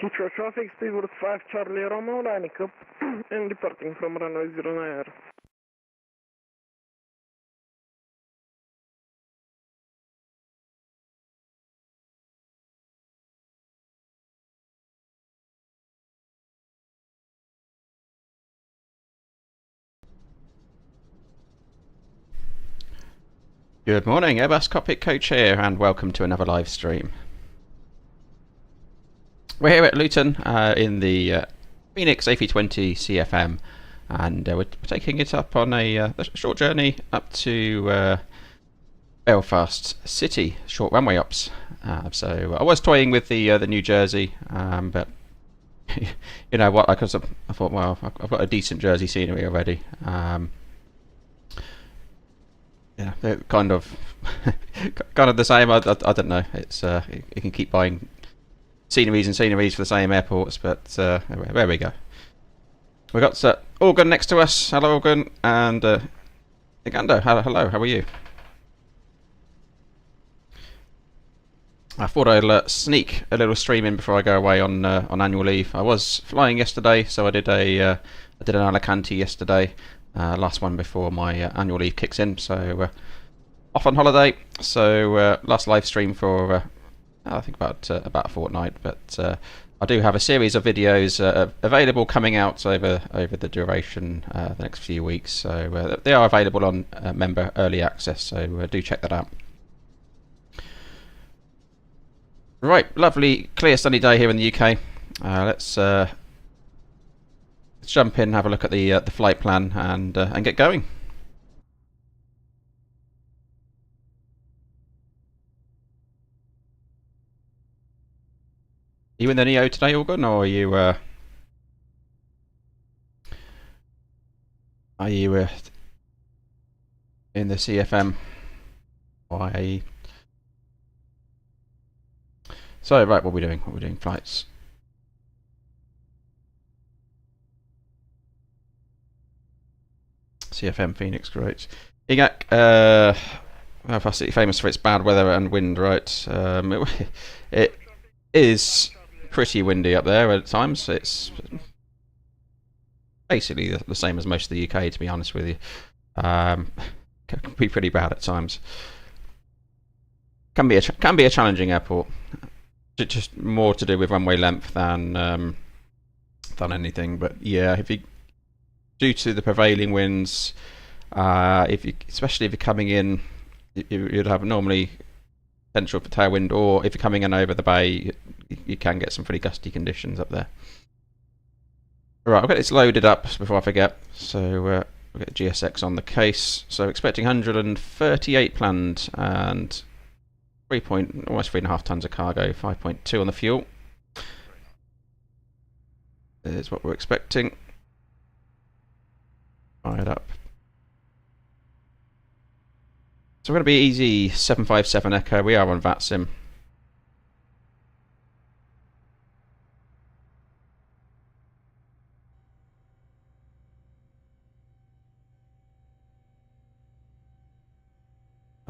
Nitro traffic, speedboat 5 Charlie Romeo, lining up and departing from runway 09. Good morning, Airbus Cockpit Coach here, and welcome to another live stream. We're here at Luton in the Fenix A320 CFM, and we're taking it up on a short journey up to Belfast City, short runway ups. So I was toying with the New Jersey, but you know what? I thought, well, I've got a decent Jersey scenery already. Yeah, they're kind of the same. I don't know. It's you can keep buying sceneries for the same airports, but there we go. We got Organ next to us. Hello, Organ, and Igando. Hello. How are you? I thought I'd sneak a little stream in before I go away on annual leave. I was flying yesterday, so I did an Alicante yesterday. Last one before my annual leave kicks in, so off on holiday. So last live stream for I think about a fortnight, but I do have a series of videos available coming out over the duration the next few weeks. So they are available on member early access. So do check that out. Right, lovely, clear, sunny day here in the UK. Let's jump in, have a look at the flight plan, and get going. Are you in the Neo today, Organ, or are you in the CFM? Why? So right, what are we doing? What are we doing? Flights. CFM Phoenix, great. EGAC, Belfast City, famous for its bad weather and wind, right? It is pretty windy up there at times. It's basically the same as most of the UK, to be honest with you. Can be pretty bad at times. Can be a challenging airport. Just more to do with runway length than anything. But yeah, due to the prevailing winds, especially if you're coming in, you'd have normally potential for tailwind, or if you're coming in over the bay, you can get some pretty gusty conditions up there. Right, I'll get this loaded up before I forget. So we'll get GSX on the case. So expecting 138 planned and almost 3.5 tons of cargo, 5.2 on the fuel. There's what we're expecting. Fired up. So we're going to be easy 757 Echo. We are on Vatsim.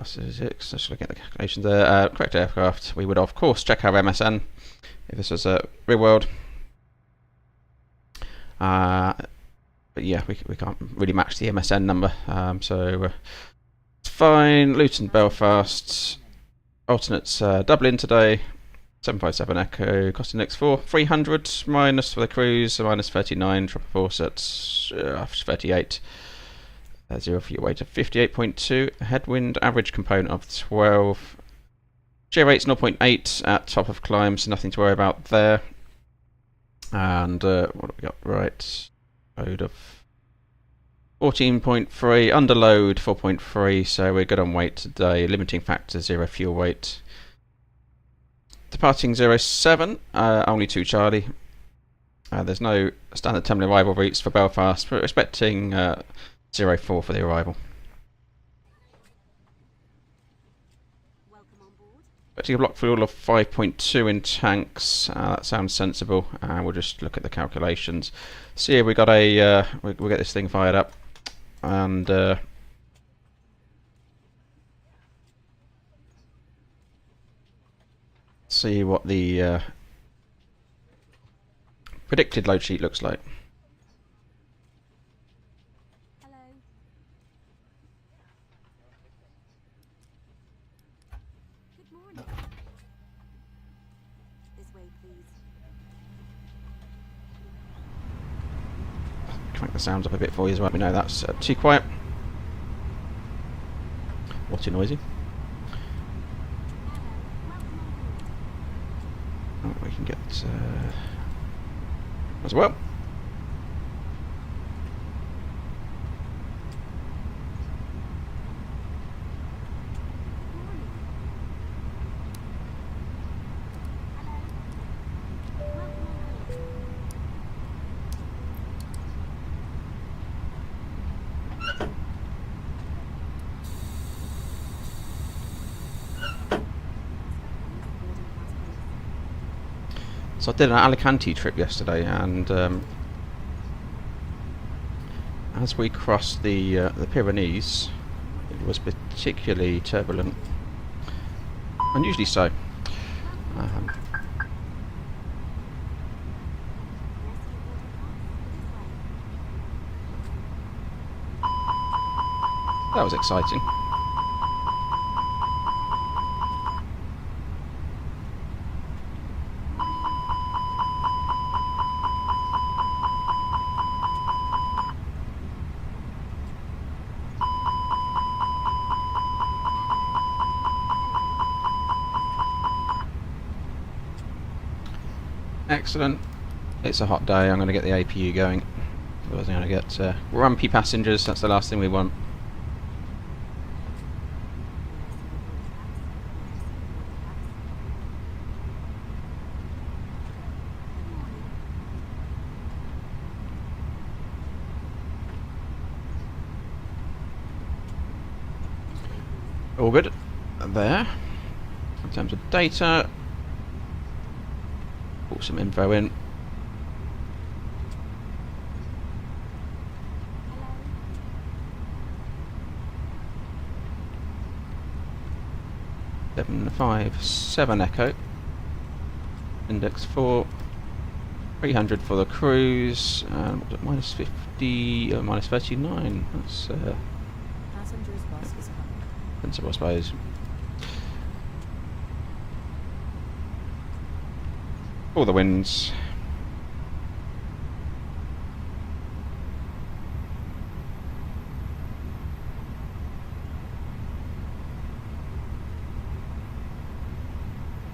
Just looking at the calculations there. Correct aircraft. We would of course check our MSN if this was a real world. But yeah, we can't really match the MSN number. So it's fine. Luton, Belfast. Alternates Dublin today. 757 Echo. Costing next 300 minus for the cruise. So minus 39. Tropical force at 38. 0 for your weight of 58.2, headwind average component of 12, shear rate's 0.8 at top of climb, so nothing to worry about there. And what have we got? Right, load of 14.3, under load 4.3, so we're good on weight today. Limiting factor 0 fuel weight. Departing 07, only 2 Charlie. There's no standard terminal arrival routes for Belfast. We're expecting 04 for the arrival. Expecting a block fuel of 5.2 in tanks. That sounds sensible. We'll just look at the calculations. See if we got a. We'll get this thing fired up, and see what the predicted load sheet looks like. Hello. Good morning. This way, please. Crank the sounds up a bit for you as well. We know that's too quiet. Or too noisy. Oh, we can get as well. So I did an Alicante trip yesterday, and as we crossed the Pyrenees, it was particularly turbulent. Unusually so. That was exciting. Excellent. It's a hot day. I'm going to get the APU going. Otherwise I'm going to get grumpy passengers. That's the last thing we want. All good there. In terms of data, put some info in. Hello. 757 Echo. Index 4. 300 for the cruise. And what was it, minus 50, minus 39. That's Passengers bus is coming. principal, I suppose. All the winds.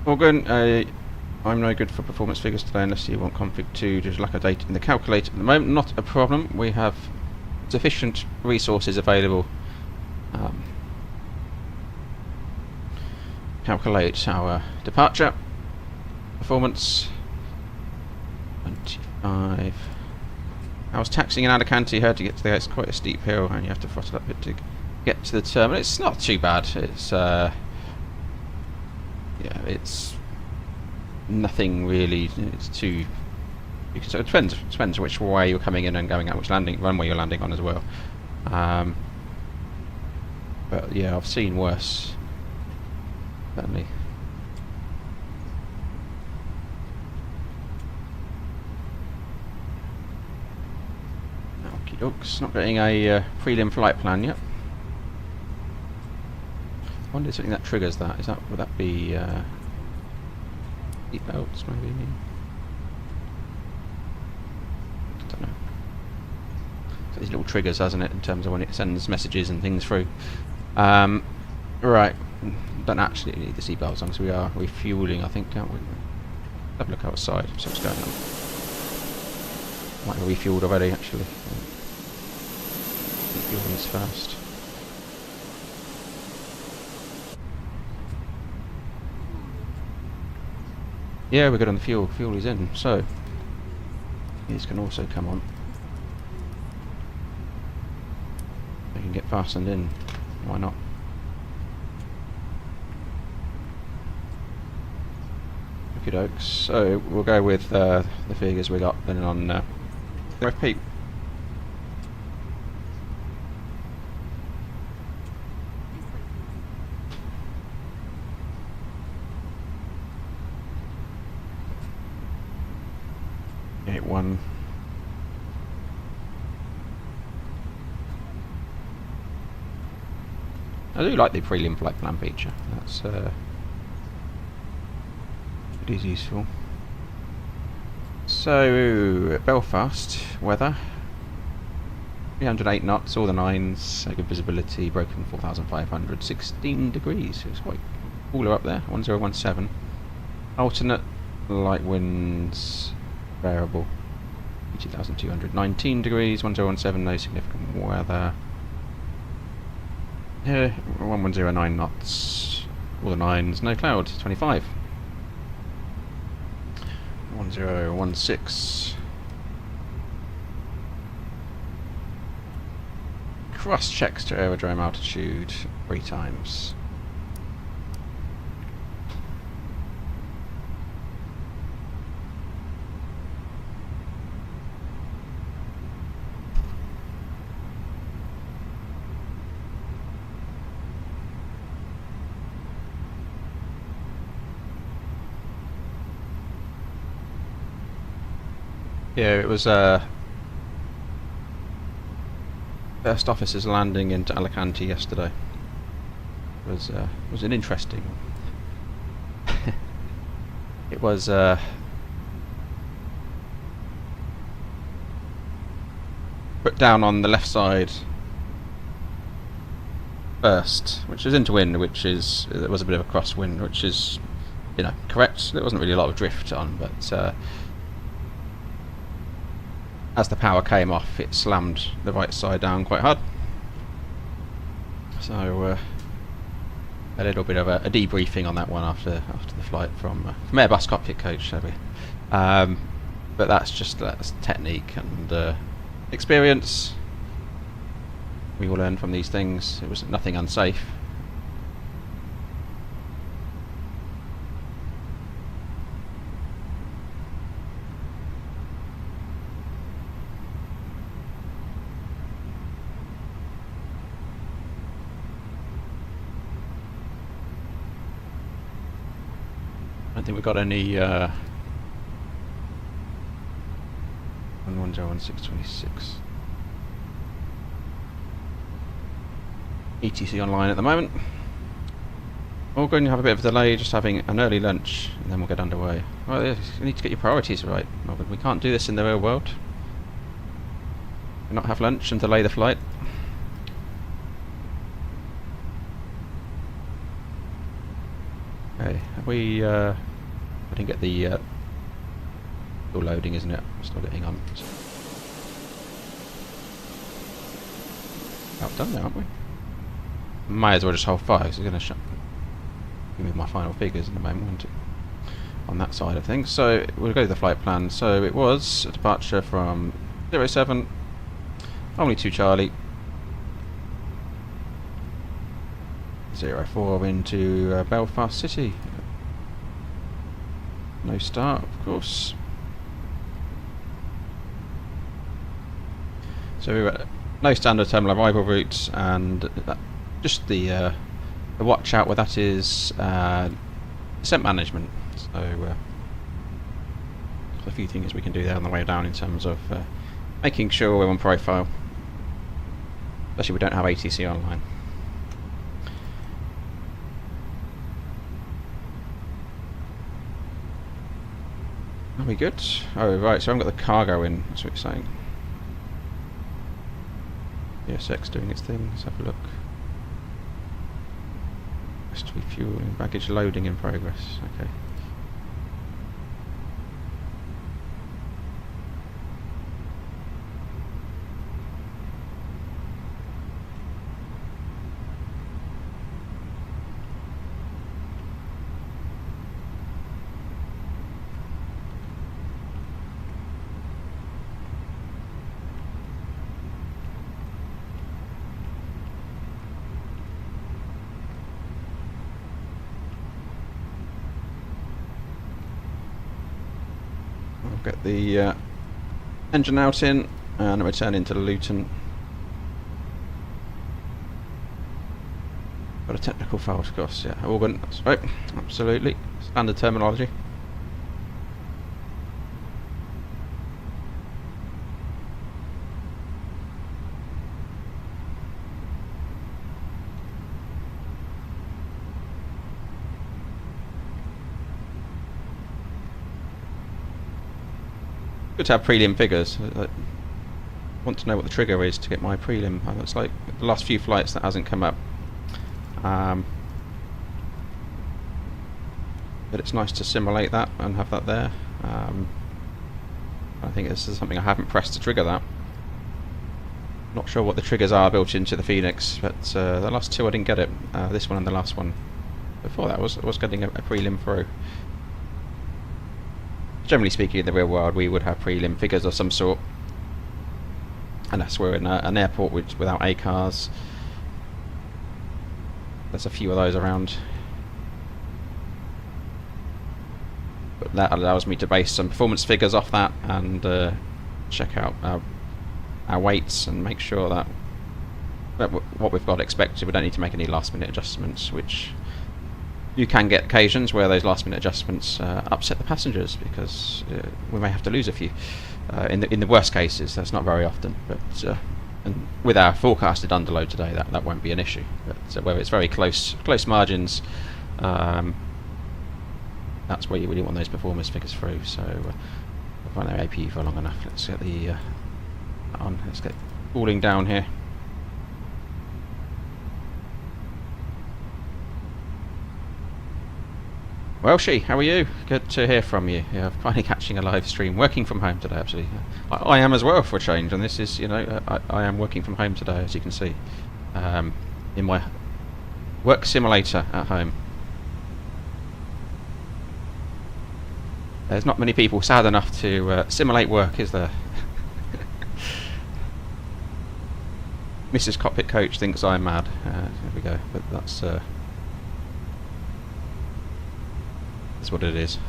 All good. I'm no good for performance figures today unless you want config 2. Just lack of data in the calculator at the moment. Not a problem. We have sufficient resources available. Calculate our departure. Performance 25. I was taxiing in Alicante here to get to the. It's quite a steep hill, and you have to throttle up a bit to get to the terminal. It's not too bad. It's yeah, it's nothing really. It's too. So it depends which way you're coming in and going out, which runway you're landing on as well. But yeah, I've seen worse. Certainly. Okie dokes, not getting a prelim flight plan yet. I wonder if something that triggers that. Would that be seat belts maybe? I don't know. So these little triggers, hasn't it, in terms of when it sends messages and things through. Right. Don't actually need the seatbelts on because we are refueling, I think, can't we? Have a look outside, see what's going on. Might have refueled already, actually. Refueling is fast. Yeah, we're good on the fuel. Fuel is in, so these can also come on. They can get fastened in. Why not? Okey-dokes. So we'll go with the figures we got then on RFP. 1. I do like the prelim flight plan feature. That's it is useful. So Belfast weather. 308 knots, all the 9s, good visibility, broken 4,500, 16 degrees. It's quite cooler up there. 1017. Alternate light winds, variable 2,200, 19 degrees, 1017, no significant weather. Here, 1109 knots, all the 9s, no cloud, 25. 1016. Cross checks to aerodrome altitude 3 times. Yeah, it was first officers landing into Alicante yesterday. Was an interesting. It was put down on the left side first, which is into wind, which is there was a bit of a crosswind, which is, you know, correct. There wasn't really a lot of drift on, but as the power came off, it slammed the right side down quite hard. So a little bit of a debriefing on that one after the flight from Airbus cockpit coach, shall we? But that's technique and experience. We all learn from these things. It was nothing unsafe. I don't think we've got any 110626 ETC online at the moment. We're going to have a bit of a delay, just having an early lunch, and then we'll get underway. Well, you need to get your priorities right, Robert. We can't do this in the real world. Not have lunch and delay the flight. Okay, have we I didn't get the still loading, isn't it? Still getting on. About done now, aren't we? Might as well just hold fire, because it's going to give me my final figures in a moment, won't it? On that side of things. So we'll go to the flight plan. So it was a departure from 07, only 2 Charlie, 04 into Belfast City. No start, of course. So we were no standard terminal arrival routes, and just the watch out where that is descent management. So a few things we can do there on the way down in terms of making sure we're on profile, especially we don't have ATC online. Are we good? Oh right, so I haven't got the cargo in, that's what you're saying. ESX doing its thing, let's have a look. Rest refueling, baggage loading in progress, okay. Get the engine out in and return into Luton. Got a technical fault, of course, yeah. Organ, that's right, absolutely. Standard terminology. good to have prelim figures. I want to know what the trigger is to get my prelim. It's like the last few flights that hasn't come up. But it's nice to simulate that and have that there. I think this is something I haven't pressed to trigger that. Not sure what the triggers are built into the Fenix, but the last two I didn't get it. This one and the last one. Before that was getting a prelim through. Generally speaking, in the real world, we would have prelim figures of some sort, unless we're in an airport without ACARs. There's a few of those around, but that allows me to base some performance figures off that and check out our weights and make sure that what we've got expected, we don't need to make any last minute adjustments, which you can get occasions where those last minute adjustments upset the passengers, because we may have to lose a few. In the worst cases, that's not very often, but and with our forecasted underload today, that won't be an issue. But where it's very close margins, that's where you really want those performance figures through. So I've run our APU for long enough. Let's get the let's get cooling down here. Well, how are you? Good to hear from you. Yeah, finally catching a live stream. Working from home today, actually. I am as well, for a change, and this is, I am working from home today, as you can see, in my work simulator at home. There's not many people sad enough to simulate work, is there? Mrs. Cockpit Coach thinks I'm mad. There we go. But that's what it is.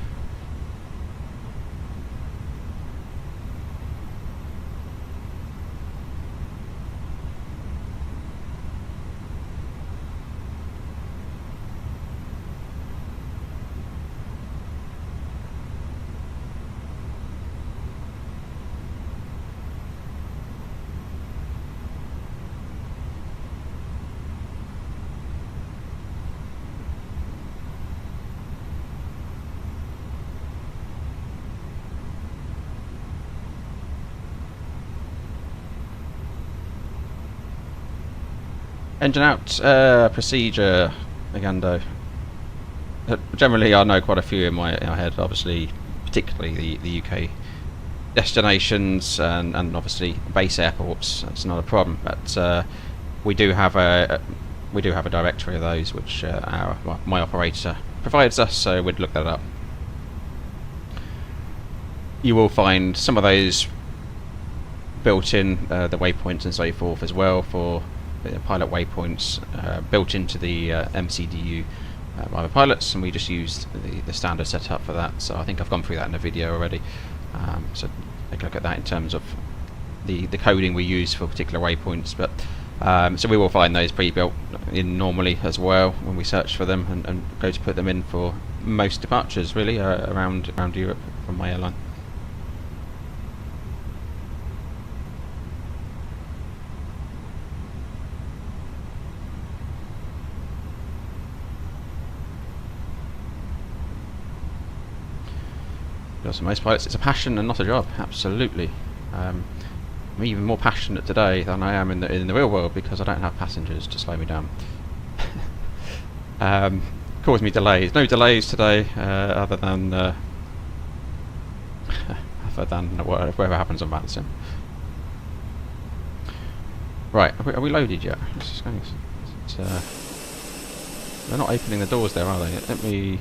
Engine out, procedure, Agando. Generally, I know quite a few in my head. Obviously, particularly the UK destinations and obviously base airports. That's not a problem. But we do have a directory of those, which my operator provides us. So we'd look that up. You will find some of those built in, the waypoints and so forth as well, for pilot waypoints built into the MCDU by the pilots, and we just used the standard setup for that. So I think I've gone through that in a video already. So take a look at that in terms of the coding we use for particular waypoints. But so we will find those pre-built in normally as well when we search for them, and go to put them in for most departures really around Europe from my airline. For most pilots, it's a passion and not a job. Absolutely. I'm even more passionate today than I am in the real world, because I don't have passengers to slow me down. Cause me delays. No delays today, other than whatever happens on Vatsim. Right, are we loaded yet? They're not opening the doors there, are they? Let me.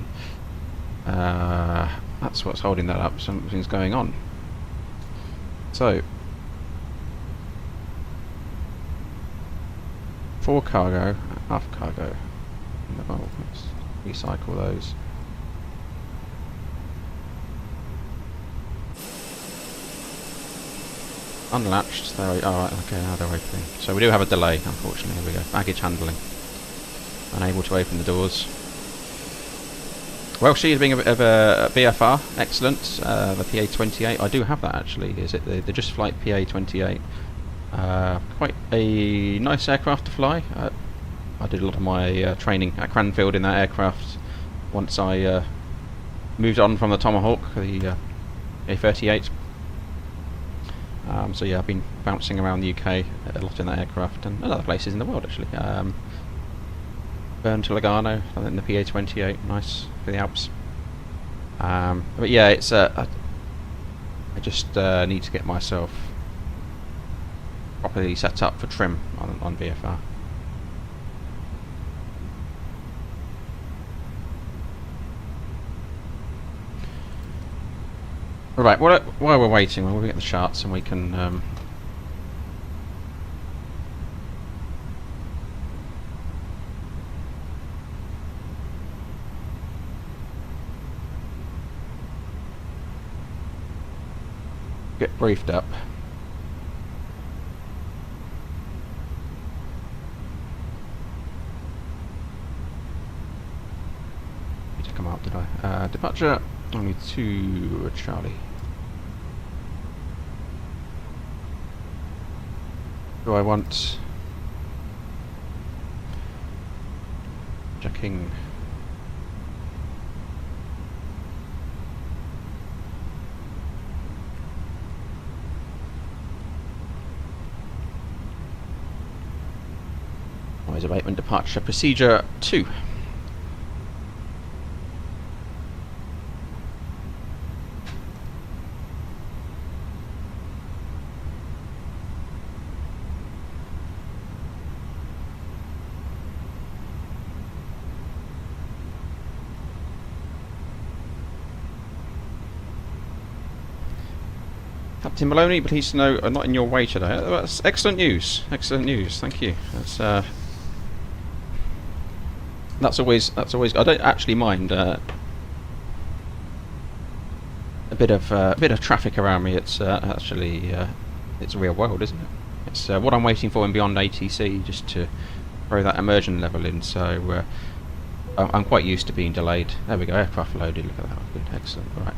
That's what's holding that up. Something's going on. So, 4 cargo, half cargo. Oh, let's recycle those. Unlatched. There we are. Right, okay, now they're opening. So we do have a delay, unfortunately. Here we go. Baggage handling. Unable to open the doors. Well, she is being a bit of a BFR, excellent. The PA28, I do have that actually. Is it the Just Flight PA28? Quite a nice aircraft to fly. I did a lot of my training at Cranfield in that aircraft once I moved on from the Tomahawk, the A38. So yeah, I've been bouncing around the UK a lot in that aircraft and other places in the world actually. Bern to Lugano, I think the PA28, nice for the Alps. But yeah, it's I just need to get myself properly set up for trim on VFR. Right, while we're waiting, we'll get the charts and we can get briefed up. Need to come out, did I? Departure only 2 Charlie. Do I want checking? Noise abatement departure procedure 2. Captain Maloney, please know I'm not in your way today. That's excellent news. Excellent news. Thank you. That's always. I don't actually mind a bit of traffic around me. It's actually it's real world, isn't it? It's what I'm waiting for and beyond ATC, just to throw that immersion level in. So I'm quite used to being delayed. There we go. Aircraft loaded. Look at that. Good. Excellent. All right.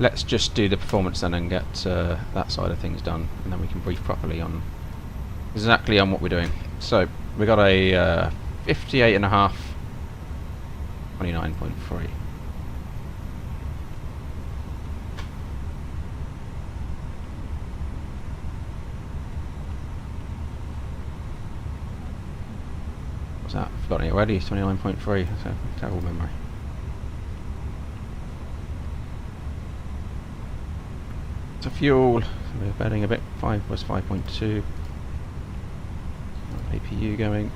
Let's just do the performance then and get that side of things done, and then we can brief properly on exactly on what we're doing. So we got a 58.5, 29.3. What's that? I've forgotten it already. 29.3. That's a terrible memory. So fuel, we're betting a bit. 5 was 5.2. APU going.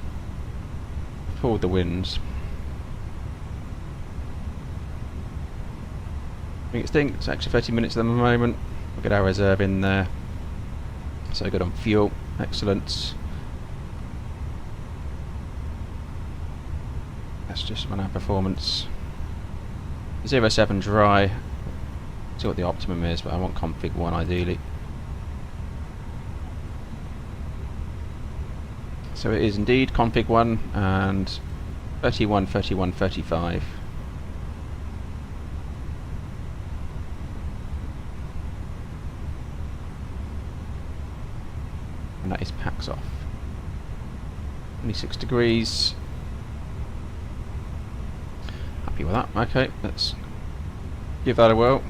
Pulled the winds. Extinct. It's actually 30 minutes at the moment. We'll get our reserve in there. So good on fuel. Excellent. Let's just run our performance. 07 dry. See what the optimum is, but I want config 1 ideally. So it is indeed config 1 and 31, 31, 35. And that is packs off. 26 degrees. Happy with that. Okay, let's give that a whirl.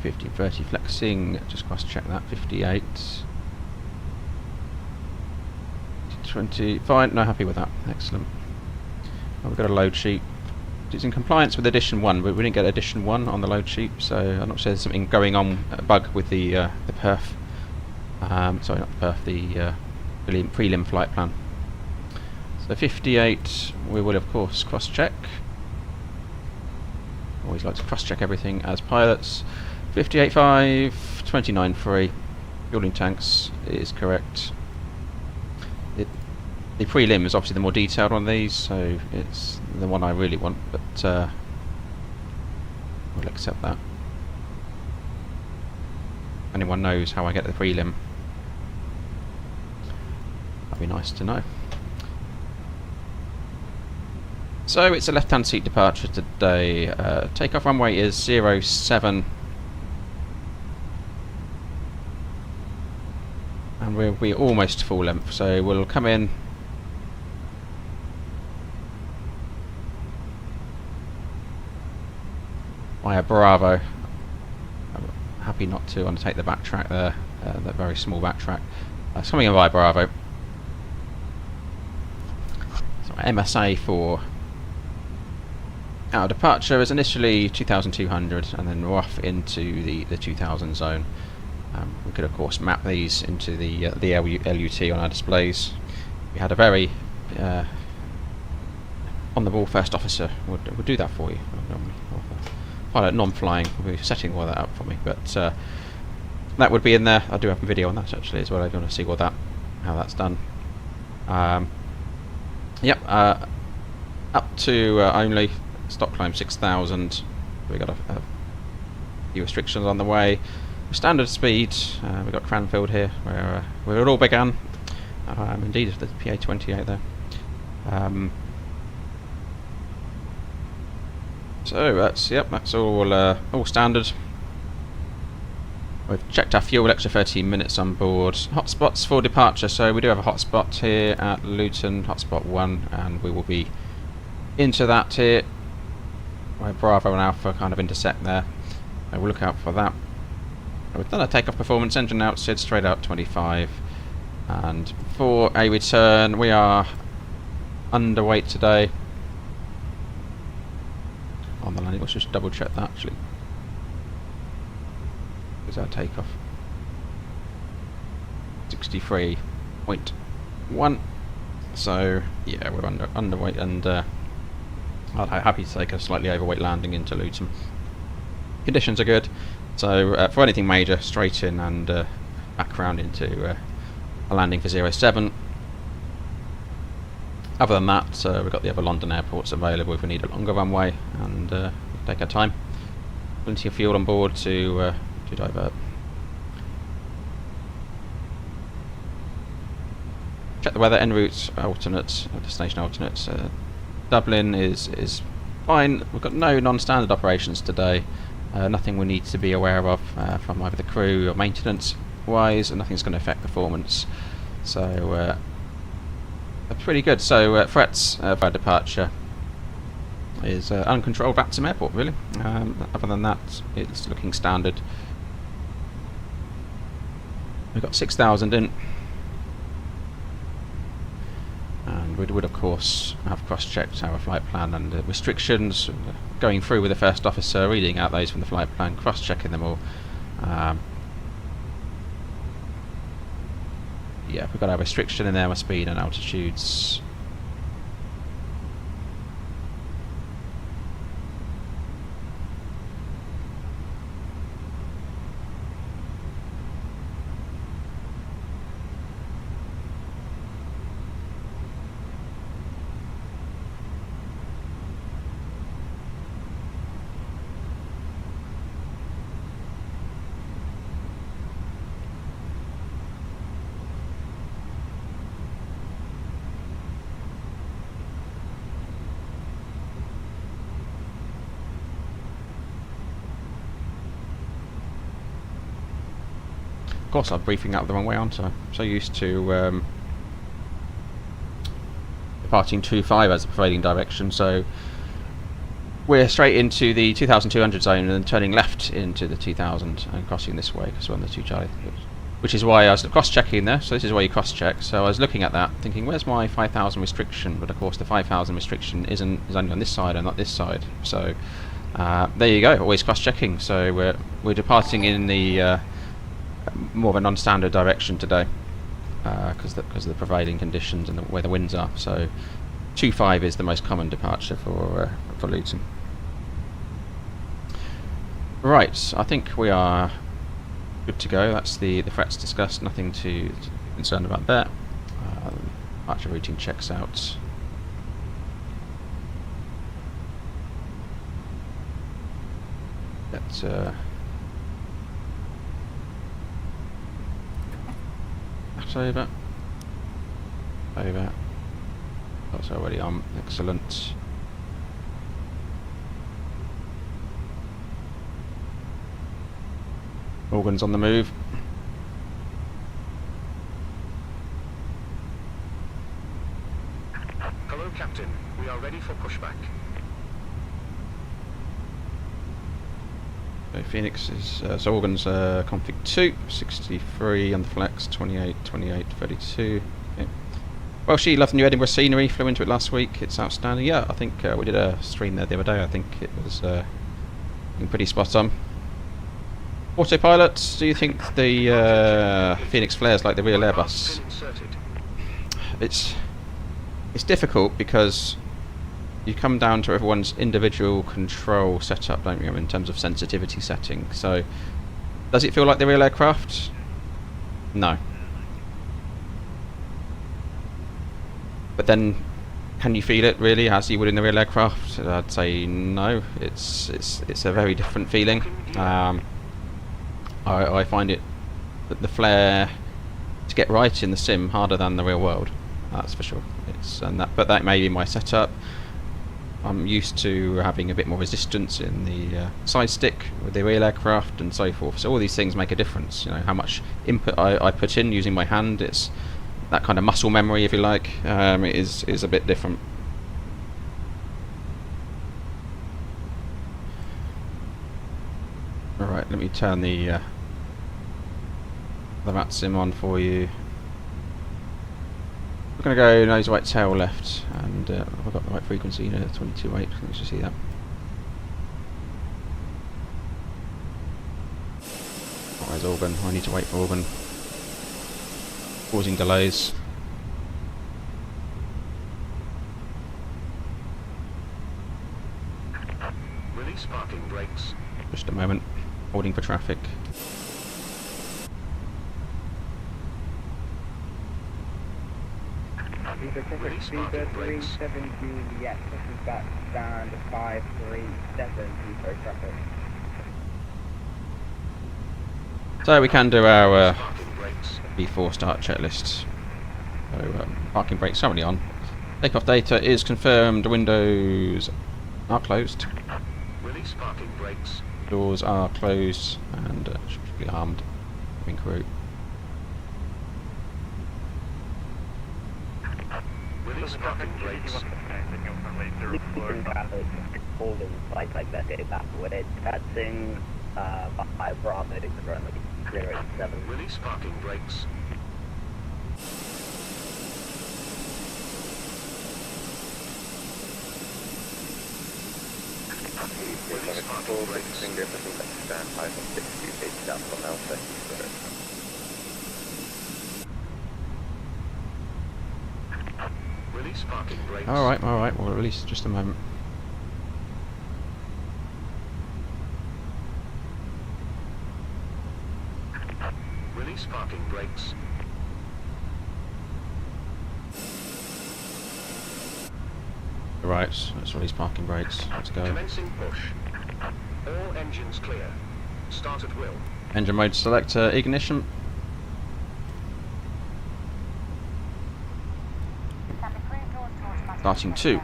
50, 30 flexing, just cross check that, 58. 20, fine, no, happy with that, excellent. Well, we've got a load sheet. It's in compliance with edition 1, but we didn't get edition 1 on the load sheet, so I'm not sure there's something going on, a bug with the perf. Sorry, not the perf, the prelim flight plan. So 58, we will of course cross check. Always like to cross check everything as pilots. 58.5, 29.3, fueling tanks is correct. The prelim is obviously the more detailed on these, so it's the one I really want, but we'll accept that. If anyone knows how I get the prelim, that'd be nice to know. So it's a left-hand seat departure today. Takeoff runway is 07. And we'll be almost full length, so we'll come in via Bravo. happy not to undertake the backtrack there, that very small backtrack. It's coming in via Bravo. So MSA for our departure is initially 2,200, and then we're off into the 2,000 zone. We could of course map these into the LUT on our displays. We had a very on the ball first officer would do that for you. Pilot non-flying will be setting all that up for me, but that would be in there. I do have a video on that actually as well if you want to see how that's done. Yep, up to only stop climb 6,000. We got a few restrictions on the way. Standard speed. We got Cranfield here, where it all began. Indeed, the PA28 there. So that's all standard. We've checked our fuel, extra 13 minutes on board. Hotspots for departure. So we do have a hotspot here at Luton, hotspot 1, and we will be into that here, where Bravo and Alpha kind of intersect there. We'll look out for that. We've done a takeoff performance, engine out, SID straight out 25, and for a return we are underweight today on the landing. Let's just double check that actually. Is our takeoff 63.1, so yeah, we're underweight, and I'm happy to take a slightly overweight landing into Luton. Conditions are good, so for anything major, straight in and back around into a landing for 07. Other than that, we've got the other London airports available if we need a longer runway, and take our time. Plenty of fuel on board to divert. Check the weather, en route alternates, destination alternates. Dublin is fine. We've got no non-standard operations today. Nothing we need to be aware of from either the crew or maintenance wise, and nothing's going to affect performance. So that's pretty good. So threats for our departure is uncontrolled Vatsim airport really. Other than that, it's looking standard. We've got 6,000 in, and we would of course have cross-checked our flight plan and restrictions, going through with the first officer, reading out those from the flight plan, cross-checking them all. Yeah, we've got our restriction in there, our speed and altitudes. Of course, I'm briefing out the wrong way, aren't I? I'm so used to departing 25 as the prevailing direction, so we're straight into the 2,200 zone and then turning left into the 2,000 and crossing this way because we're on the 2 Charlie. Which is why I was cross-checking there, so this is where you cross-check. So I was looking at that, thinking, where's my 5,000 restriction? But of course the 5,000 restriction is only on this side and not this side. So there you go, always cross-checking. So we're departing in the more of a non-standard direction today because of the prevailing conditions and where the winds are. So 2.5 is the most common departure for Luton. Right, I think we are good to go. That's the threats discussed, nothing to be concerned about there. Departure routing checks out. Let's over. That's already on. Excellent. Organs on the move. Hello, Captain. We are ready for pushback. So Phoenix is so organs config 2, 63 on the flex, 28, 28, 32. Okay. Well, she loved the new Edinburgh scenery. Flew into it last week. It's outstanding. Yeah, I think we did a stream there the other day. I think it was pretty spot on. Autopilot. Do you think the Phoenix flares like the real Airbus? It's difficult because you come down to everyone's individual control setup, don't you, in terms of sensitivity setting. So, does it feel like the real aircraft? No. But then, can you feel it really as you would in the real aircraft? I'd say no. It's a very different feeling. I find it that the flare to get right in the sim harder than the real world. That's for sure. But that may be my setup. I'm used to having a bit more resistance in the side stick with the real aircraft and so forth. So all these things make a difference. You know, how much input I put in using my hand. It's that kind of muscle memory, if you like, is a bit different. All right, let me turn the Vatsim on for you. We're going to go nose right, tail left, and I've got the right frequency, 22.8, let's just see that. Where's organ? I need to wait for organ. Causing delays. Release parking brakes. Just a moment, holding for traffic. Release parking brakes. 370, yes, this is back stand 537 Nitro traffic. So we can do our Parking brakes. before start checklist. So parking brakes currently on. Takeoff data is confirmed. Windows are closed. Release parking brakes. Doors are closed and should be armed. Wing crew. Release parking brakes. Leaving traffic, holding flight like that day backward, Vatsim 5 Bravo, runway 087. Release parking brakes. Release parking brakes. Stand 560 feet down from Alpha. Release parking brakes. Alright, we'll release just a moment. Release parking brakes. Right, let's release parking brakes. Let's go. Commencing push. All engines clear. Start at will. Engine mode selector, ignition. Starting 2.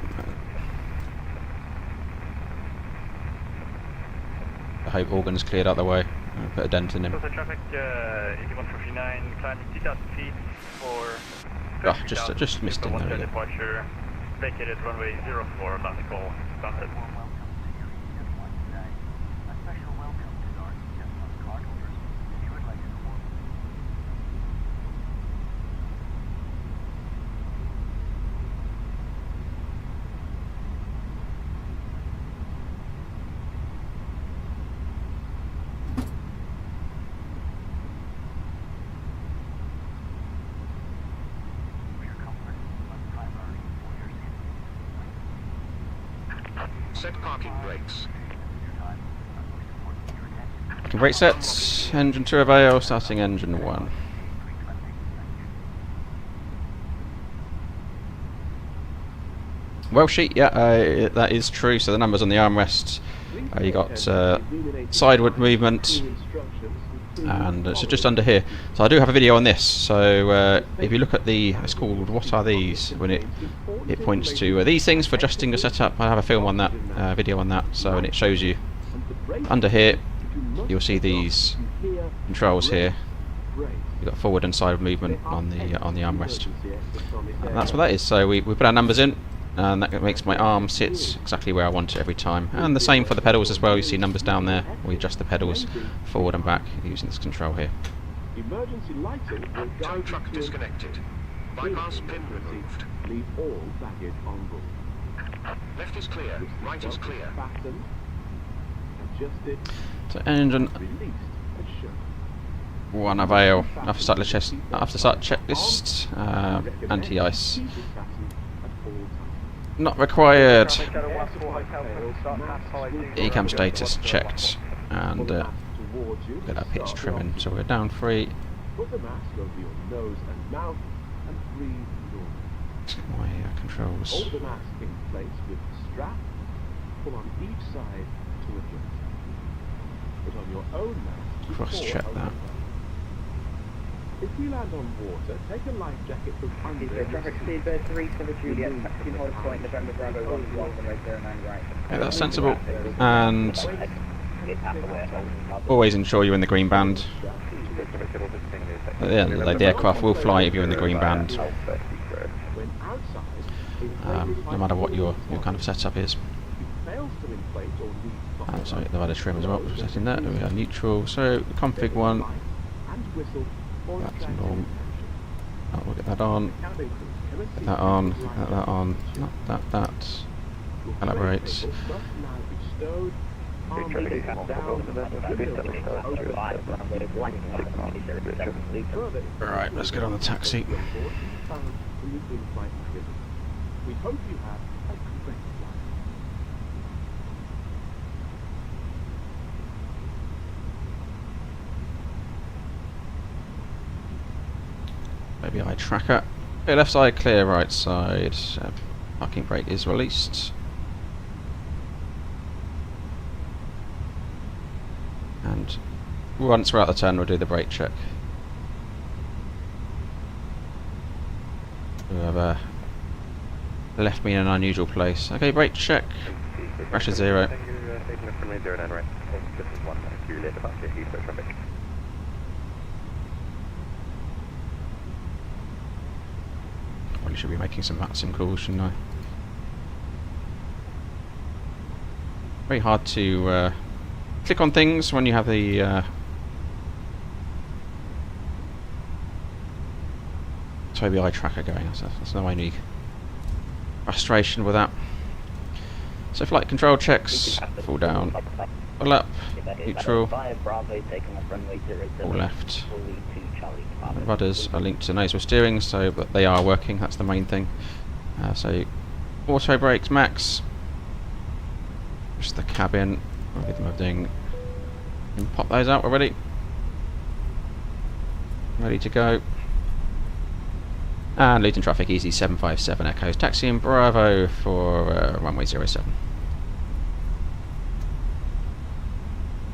I hope organs cleared out the way. I'll put a dent in him. Traffic 8159, climbing 2,000 feet for... Oh, just missed him, there we go. Departure, vacated runway 04, Atlantic Sunset. Set parking brakes. Parking brake sets, engine 2 avail, starting engine 1. Well sheet, yeah, that is true. So the numbers on the armrest, you got sideward movement, and so just under here. So I do have a video on this. So if you look at the, it's called "What Are These?" when it points to these things for adjusting the setup. I have a film on that, video on that. So and it shows you under here. You'll see these controls here. You've got forward and sideward movement on the armrest. And that's what that is. So we put our numbers in. and that makes my arm sit exactly where I want it every time. And the same for the pedals as well. You see numbers down there. We adjust the pedals forward and back using this control here. Emergency lighting will Tow guide truck you to disconnected. Bypass pin removed. Leave all baggage on board. Left is clear. Right is clear. Fastened, adjusted, So engine released, and shown. 1 avail. After start checklist. Anti-ice. Not required. Ecam status checked. And get our pitch trimming. So we're down 3. Put the mask over your nose and mouth and breathe normally. My controls. Hold the mask in place with the strap. Pull on each side to adjust. Put on your own mask. Cross-check before that. opening. If we land on water, take a life jacket from under Eco traffic Seabird 37 Juliet, taxi hold point, November Bravo 1 runway 09 right. Yeah, that's sensible. And always ensure you're in the green band. At the end of the day, the aircraft will fly if you're in the green band, When outside, no matter what your kind of setup is. fails to inflate or needs Sorry, the rudder trim as well. Setting that. We are neutral. So config 1. and whistle for That's attracting norm. Oh, we'll get that on. cabin crew. Get that on. Get that on. That. Calibrate. Must now be stowed. Arm down. Right, let's get on the taxi. We hope you have a great flight. Maybe eye tracker. Okay, left side clear, right side. Parking brake is released. And once we're out the turn, we'll do the brake check. We have left me in an unusual place. Okay, brake check. Pressure 0. Probably should be making some Vatsim calls, shouldn't I? Very hard to click on things when you have the Toby eye tracker going. That's no any frustration with that. So flight control checks, full down, full up, neutral, all left. The rudders are linked to nose wheel steering, so but they are working. That's the main thing. So auto brakes max. Just the cabin. We'll get them everything. And pop those out. We're ready. Ready to go. And Luton traffic easy 757 echoes. Taxi in Bravo for runway 07.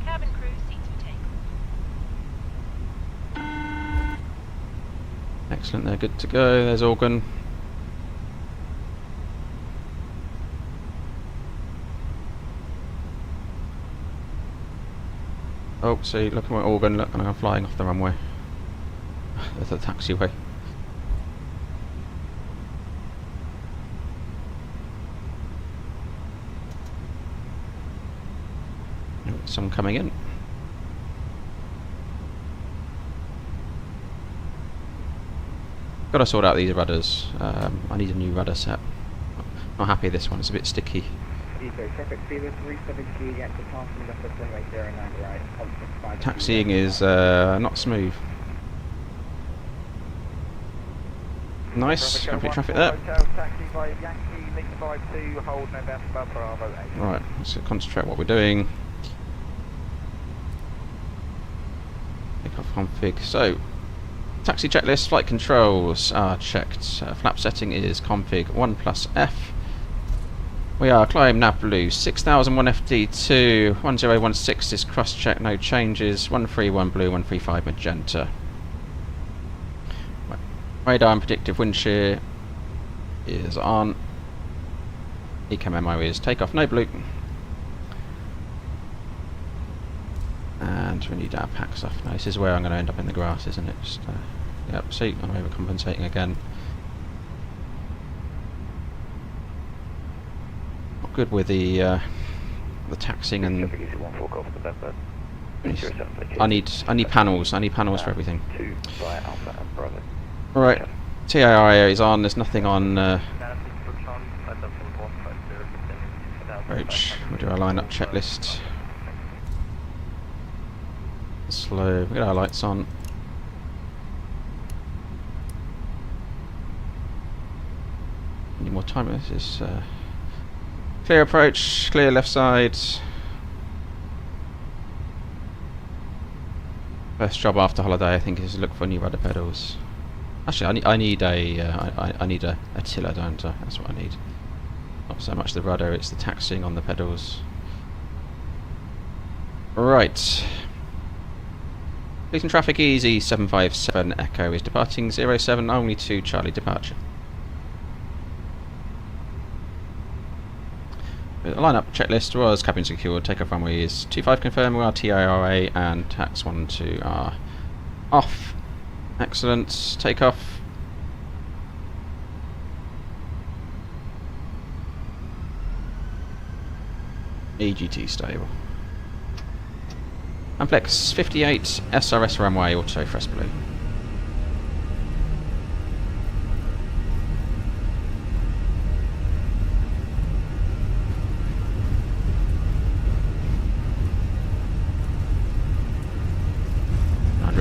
Cabin crew, seats for takeoff. Excellent, they're good to go. There's organ. Oh, see, look at my organ, look, and I'm flying off the runway. There's the taxiway. Some coming in. Got to sort out these rudders. I need a new rudder set. Not happy with this one, it's a bit sticky. Taxiing is not smooth. Nice, complete traffic there. Right, let's concentrate on what we're doing. Takeoff config. So, taxi checklist, flight controls are checked. Flap setting is config 1 plus F. We are climb nav blue, 6001 FD2, 1016 is cross check, no changes, 131 blue, 135 magenta. Radar and predictive wind shear is on. Ecam MO is takeoff, no blue. And we need our packs off. Now this is where I'm going to end up in the grass, isn't it? Just, yep, see, I'm overcompensating again. good with the taxing and I need panels. I need panels for everything. Right, TIRA is on. There's nothing on approach. We'll do our line-up checklist. Slow. We'll get our lights on. Need more time. This is clear approach. Clear left side. First job after holiday, I think, is to look for new rudder pedals. Actually, I need a tiller, don't I? That's what I need. Not so much the rudder, it's the taxiing on the pedals. Right. Luton traffic easy, 757 Echo is departing 07, only to Charlie departure. The lineup checklist was cabin secured, takeoff runway is 25 confirmed, we are TIRA and tax 1 and 2 are off. Excellent, takeoff. EGT stable. Amplex 58 SRS runway auto thrust blue.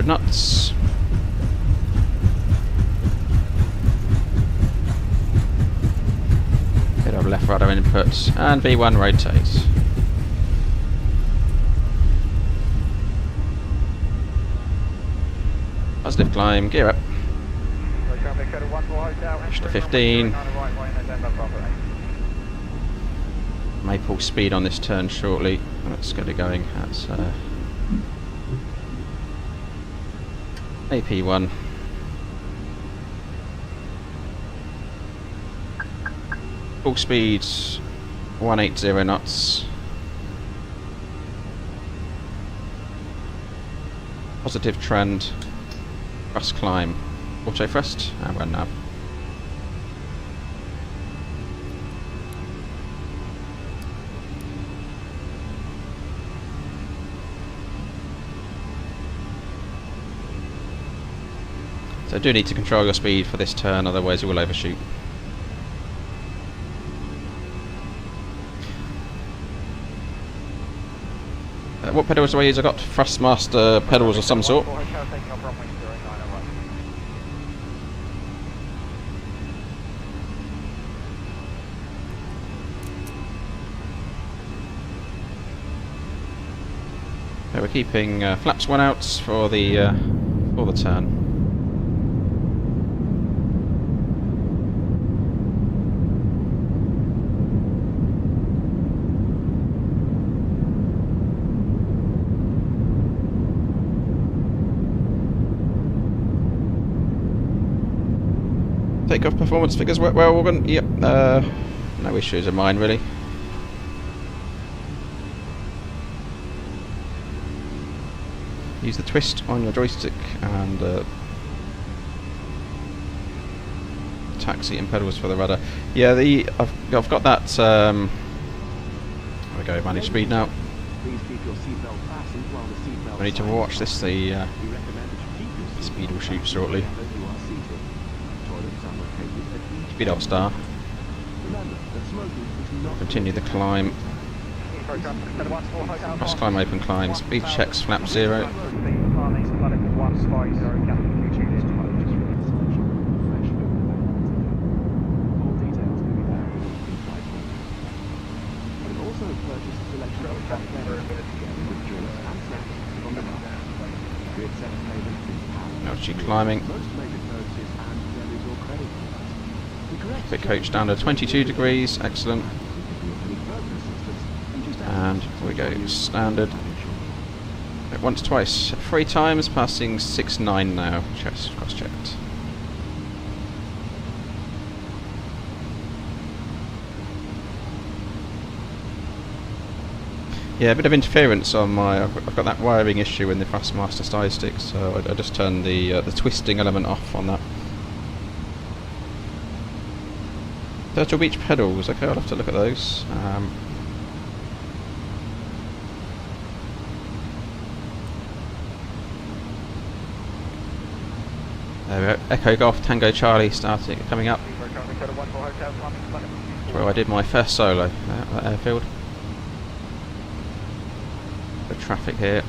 Knots. Bit of left rudder input and V1 rotate. Positive climb, gear up. Push to 15. May pull speed on this turn shortly. Let's get it going. That's AP1. Full speed 180 knots. Positive trend. Thrust climb. Auto thrust and run nav. So do need to control your speed for this turn, otherwise you will overshoot. What pedals do I use? I've got Thrustmaster pedals of some sort. Okay, we're keeping flaps 1 out for the turn. Takeoff performance figures work well, Morgan. Yep, no issues of mine really. Use the twist on your joystick and taxi and pedals for the rudder. Yeah, I've got that. There we go. Manage speed now. I need to watch this. The speed will shoot shortly. Speed up star. Continue the climb. Cross climb, open climb. Speed checks, flap 0. Altitude climbing. Quick coach down to 22 degrees, excellent. And here we go, standard. Once, twice, 3 times, passing 6.9 now, cross checked. Yeah, a bit of interference on my. I've got that wiring issue in the Thrustmaster side stick, so I just turned the twisting element off on that. Turtle Beach pedals. Okay, I'll have to look at those. There we go. Echo Golf Tango Charlie starting coming up. Where I did my first solo at that airfield. The traffic here.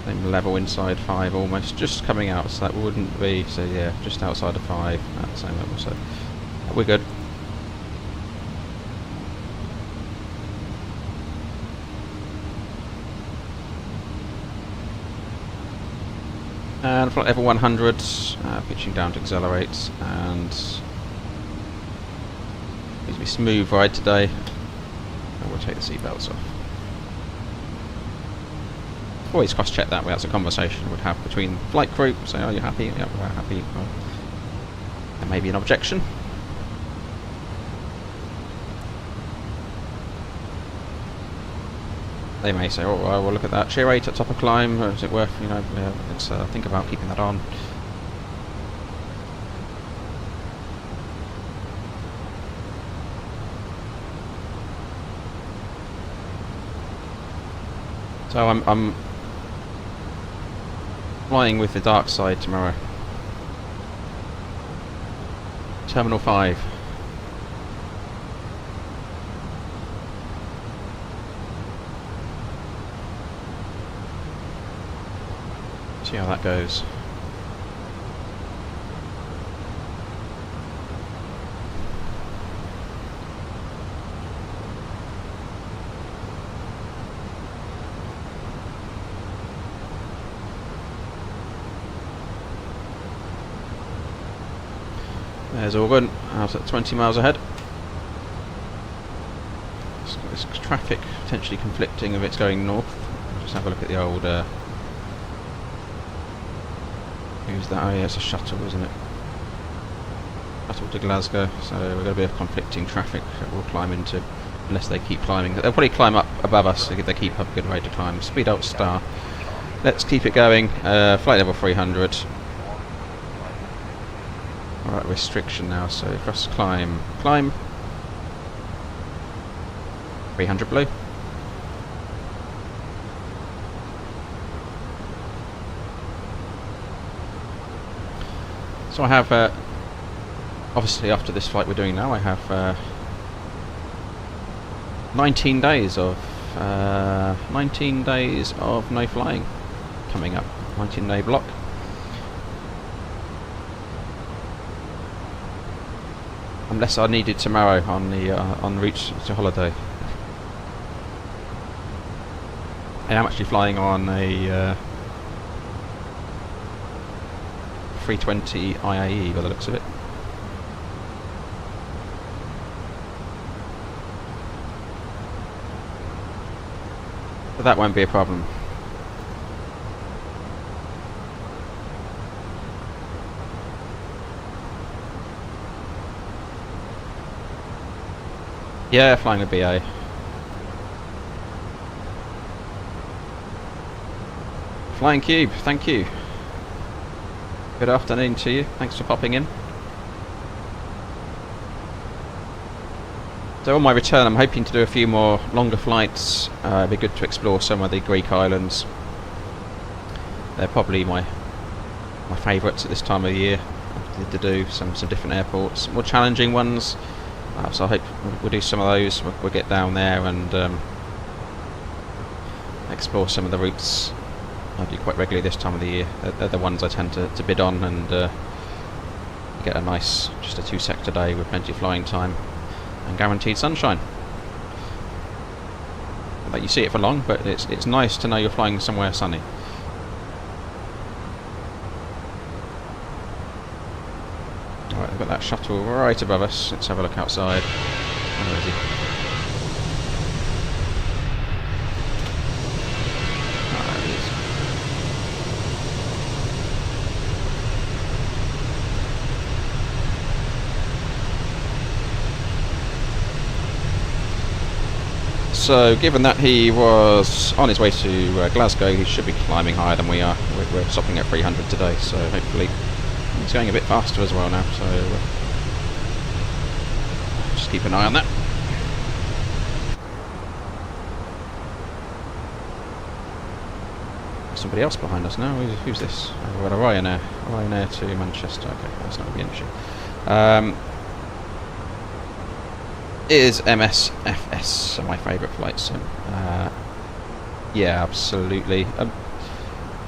Same level inside 5 almost, just coming out, so that wouldn't be, so yeah, just outside of 5 at the same level, so we're good. And flight level 100, pitching down to accelerate, and seems to be a smooth ride today. And we'll take the seatbelts off. Always cross-check that way. That's a conversation we'd have between flight crew. Say, "Are you happy?" "Yeah, we're happy." Well, there may be an objection. They may say, "Oh, well, look at that shear rate at top of climb. Is it worth? You know, let's think about keeping that on." So I'm flying with the dark side tomorrow. Terminal 5. See how that goes. There's Organ, I was at 20 miles ahead. This traffic potentially conflicting if it's going north. I'll just have a look at the old... who's that? Oh yeah, it's a shuttle, isn't it? Shuttle to Glasgow, so we're going to be a conflicting traffic that we'll climb into, unless they keep climbing. They'll probably climb up above us if they keep up a good rate of climb. Speed out star. Let's keep it going. Flight level 300. Alright, restriction now, so for us climb. 300 blue. So I have, obviously after this flight we're doing now, I have 19 days of no flying coming up. 19-day block. Unless I needed tomorrow on the en route to holiday. I am actually flying on a 320 IAE by the looks of it. But that won't be a problem. Yeah, flying a BA. Flying Cube, thank you. Good afternoon to you. Thanks for popping in. So on my return I'm hoping to do a few more longer flights. It'd be good to explore some of the Greek islands. They're probably my favourites at this time of the year to do. Some different airports, more challenging ones. So I hope we'll do some of those. We'll get down there and explore some of the routes. I do quite regularly this time of the year. They're the ones I tend to bid on and get a nice, just a 2-sector day with plenty of flying time and guaranteed sunshine. But you see it for long, but it's nice to know you're flying somewhere sunny. Alright, we've got that shuttle right above us. Let's have a look outside. Where is he? Oh, there he is. So, given that he was on his way to Glasgow, he should be climbing higher than we are. We're stopping at 300 today, so hopefully he's going a bit faster as well now. So just keep an eye on that. Somebody else behind us now. Who's this? Oh, we've got a Ryanair to Manchester. Okay, that's not going to be an issue. Is MSFS my favourite flight sim? Yeah, absolutely. To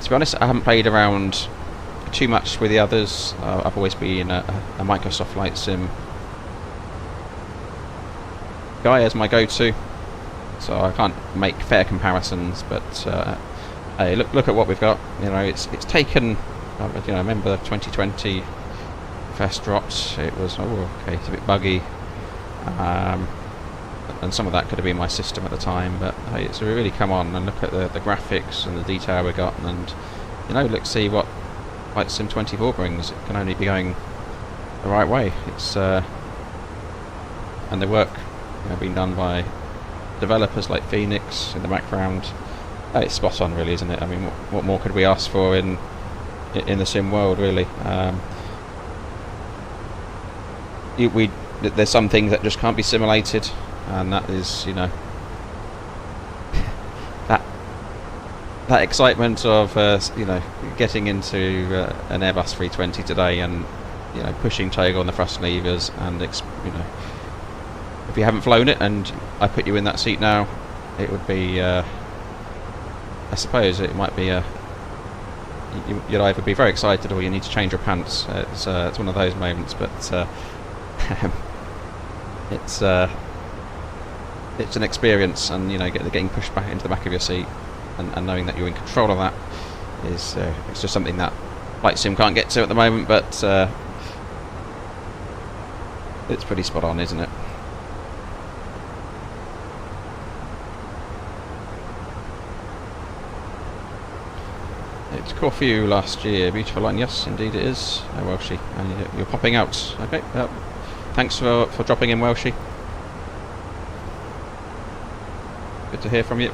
be honest, I haven't played around too much with the others. I've always been a Microsoft flight sim guy as my go-to, so I can't make fair comparisons. But hey, look at what we've got. You know, it's taken. You know, I remember 2020 first dropped. It was it's a bit buggy. And some of that could have been my system at the time, but hey, it's really come on, and look at the graphics and the detail we got, and you know, let's see what Flight Sim 24 brings. It can only be going the right way. It's and the work, you know, being done by developers like Phoenix in the background. It's spot on, really, isn't it? I mean, what more could we ask for in the sim world, really? There's some things that just can't be simulated, and that is, you know, that excitement of you know, getting into an Airbus 320 today, and you know, pushing takeoff on the thrust levers, and you know, if you haven't flown it and I put you in that seat now, it would be I suppose it might be you'd either be very excited or you need to change your pants. It's one of those moments, but it's an experience, and you know, getting pushed back into the back of your seat and knowing that you're in control of that is it's just something that Flight Sim can't get to at the moment, but it's pretty spot on, isn't it? It's Corfu last year. Beautiful line. Yes, indeed it is. Oh, Welshie, and you're popping out. Okay. Thanks for dropping in, Welshie. Good to hear from you.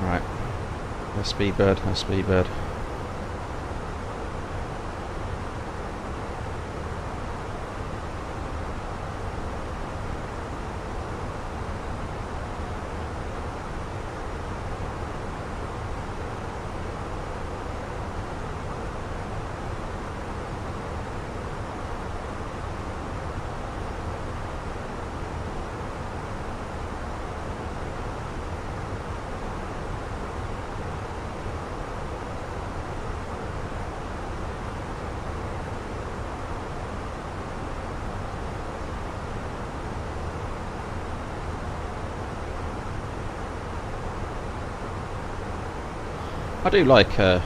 Right. A speedbird. I do like the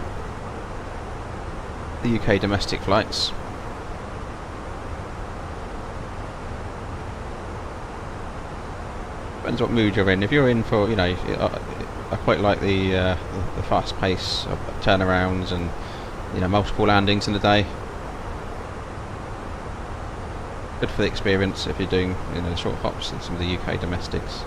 UK domestic flights. Depends what mood you're in. If you're in for, you know, I quite like the fast pace of turnarounds and, you know, multiple landings in a day. Good for the experience if you're doing, you know, short hops in some of the UK domestics.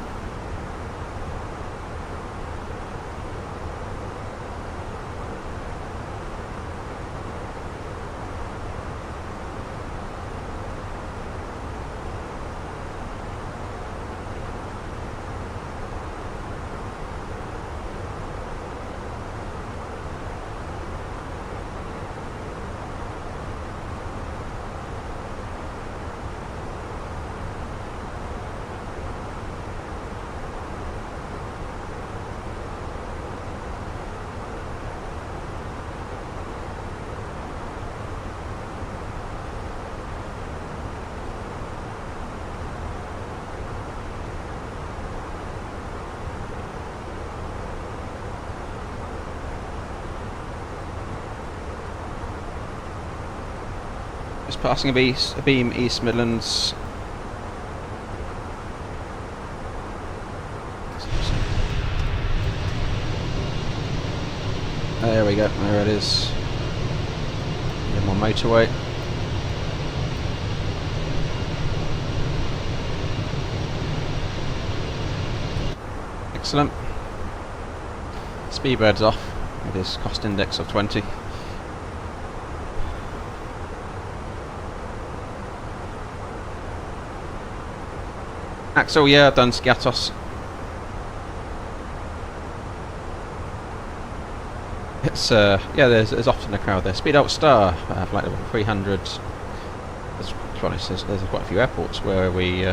Just passing a beam East Midlands. There we go, there it is. Get more motorway. Excellent. Speedbird's off with his cost index of 20. Axel, yeah, I've done Skiatos. It's yeah, there's often a crowd there. Speed Out Star, flight level 300. To be honest, there's quite a few airports where we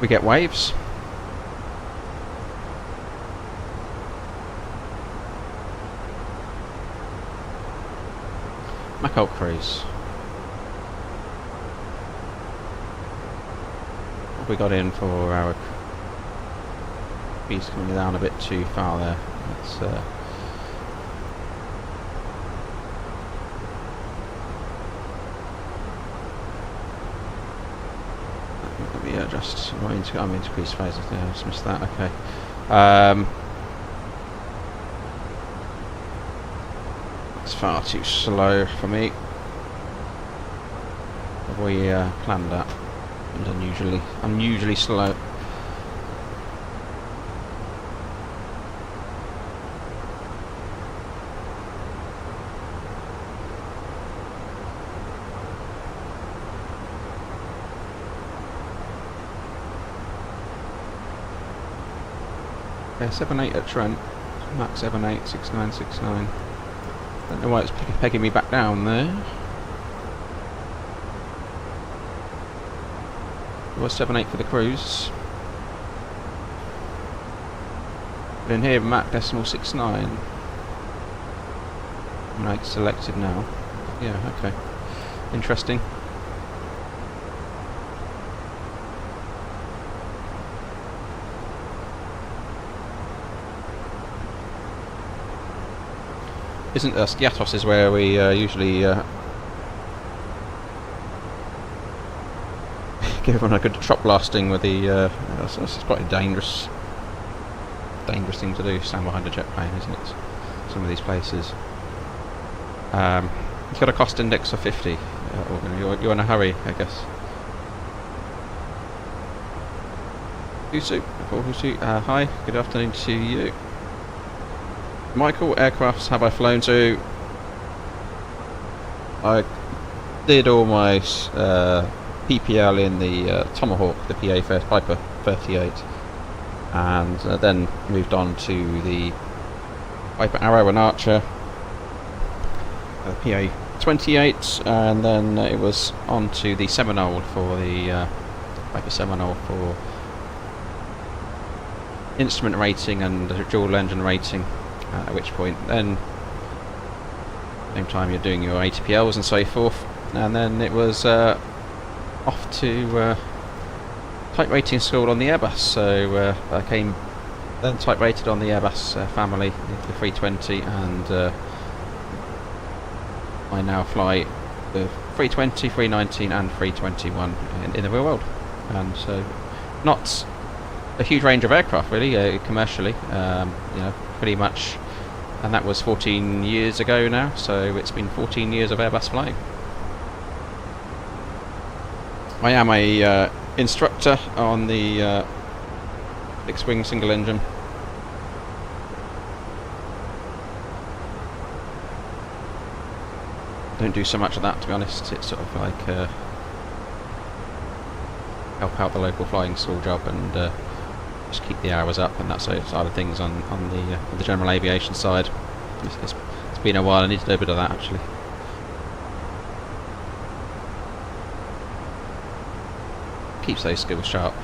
get waves. Macau Cruise. What have we got in for our... He's coming down a bit too far there. Let's let me adjust. I'm into crease phase. I just missed that. Okay. It's far too slow for me. Have we planned that? And unusually slow. Okay, 78 at Trent. Max 78 6969. Don't know why it's pegging me back down there. It was 78 for the cruise. But in here, Mach decimal 69. Right, selected now. Yeah, okay. Interesting. Isn't Skiatos is where we usually give everyone a good trot blasting with the. It's quite a dangerous thing to do. Stand behind a jet plane, isn't it? Some of these places. You've got a cost index of 50. You're in a hurry, I guess. Husu, hi. Good afternoon to you. Michael, aircrafts have I flown to? I did all my PPL in the Tomahawk, the PA Piper 38, and then moved on to the Piper Arrow and Archer, PA 28, and then it was on to the Seminole for the Piper Seminole for instrument rating and dual engine rating. At which point then same time you're doing your ATPLs and so forth, and then it was off to type rating school on the Airbus. So I came then type rated on the Airbus family, the 320, and I now fly the 320, 319 and 321 in the real world. And so not a huge range of aircraft really, commercially, you know, pretty much, and that was 14 years ago now, so it's been 14 years of Airbus flying. I am a instructor on the fixed-wing single engine. Don't do so much of that, to be honest. It's sort of like help out the local flying school job and just keep the hours up and that sort of things on the general aviation side. It's been a while. I need to do a bit of that actually. Keeps those skills sharp.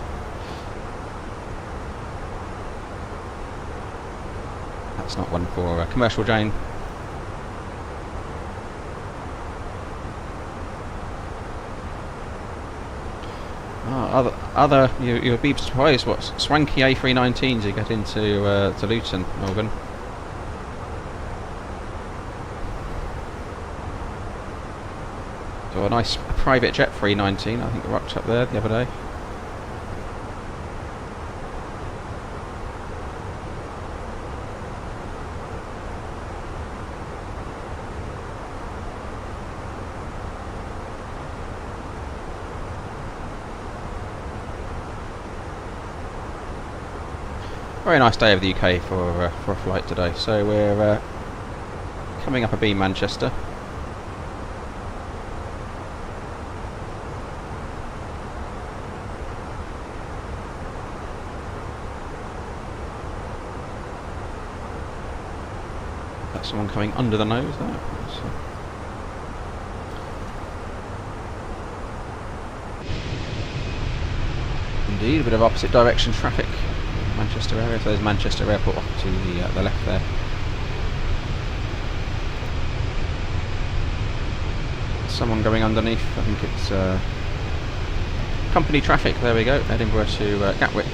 That's not one for commercial, Jane. You'll be surprised what swanky A319s you get into to Luton, Morgan. So a nice private jet 319, I think it rocked up there the other day. Very nice day of the UK for a flight today. So we're coming up a beam Manchester. That's someone coming under the nose there. Indeed, a bit of opposite direction traffic in Manchester area. So there's Manchester Airport off to the left there. Someone going underneath. I think it's company traffic. There we go. Edinburgh to Gatwick.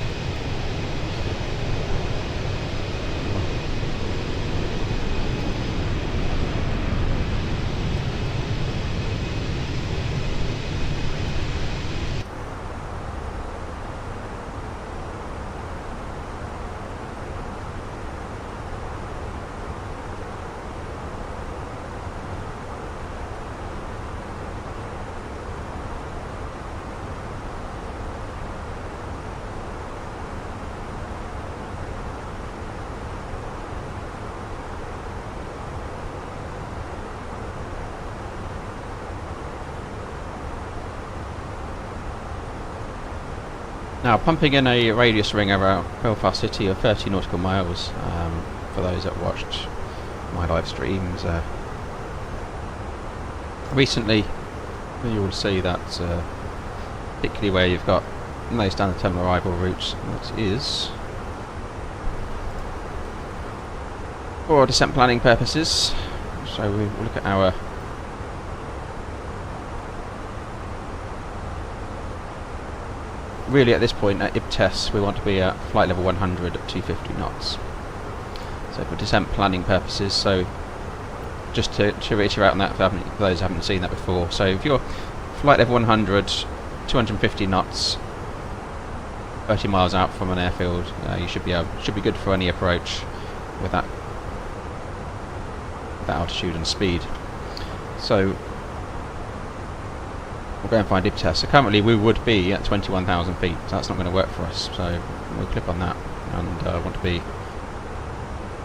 Now, pumping in a radius ring around Belfast City of 30 nautical miles, for those that watched my live streams recently, you will see that particularly where you've got no standard terminal arrival routes, that is for descent planning purposes. So we will look at our really at this point at IBTES we want to be at flight level 100 at 250 knots. So for descent planning purposes, so just to reiterate on that for those who haven't seen that before, so if you're flight level 100, 250 knots, 30 miles out from an airfield, you should be good for any approach with that altitude and speed. So we'll go and find IBTES. So currently we would be at 21,000 feet, so that's not going to work for us. So we'll click on that, and want to be,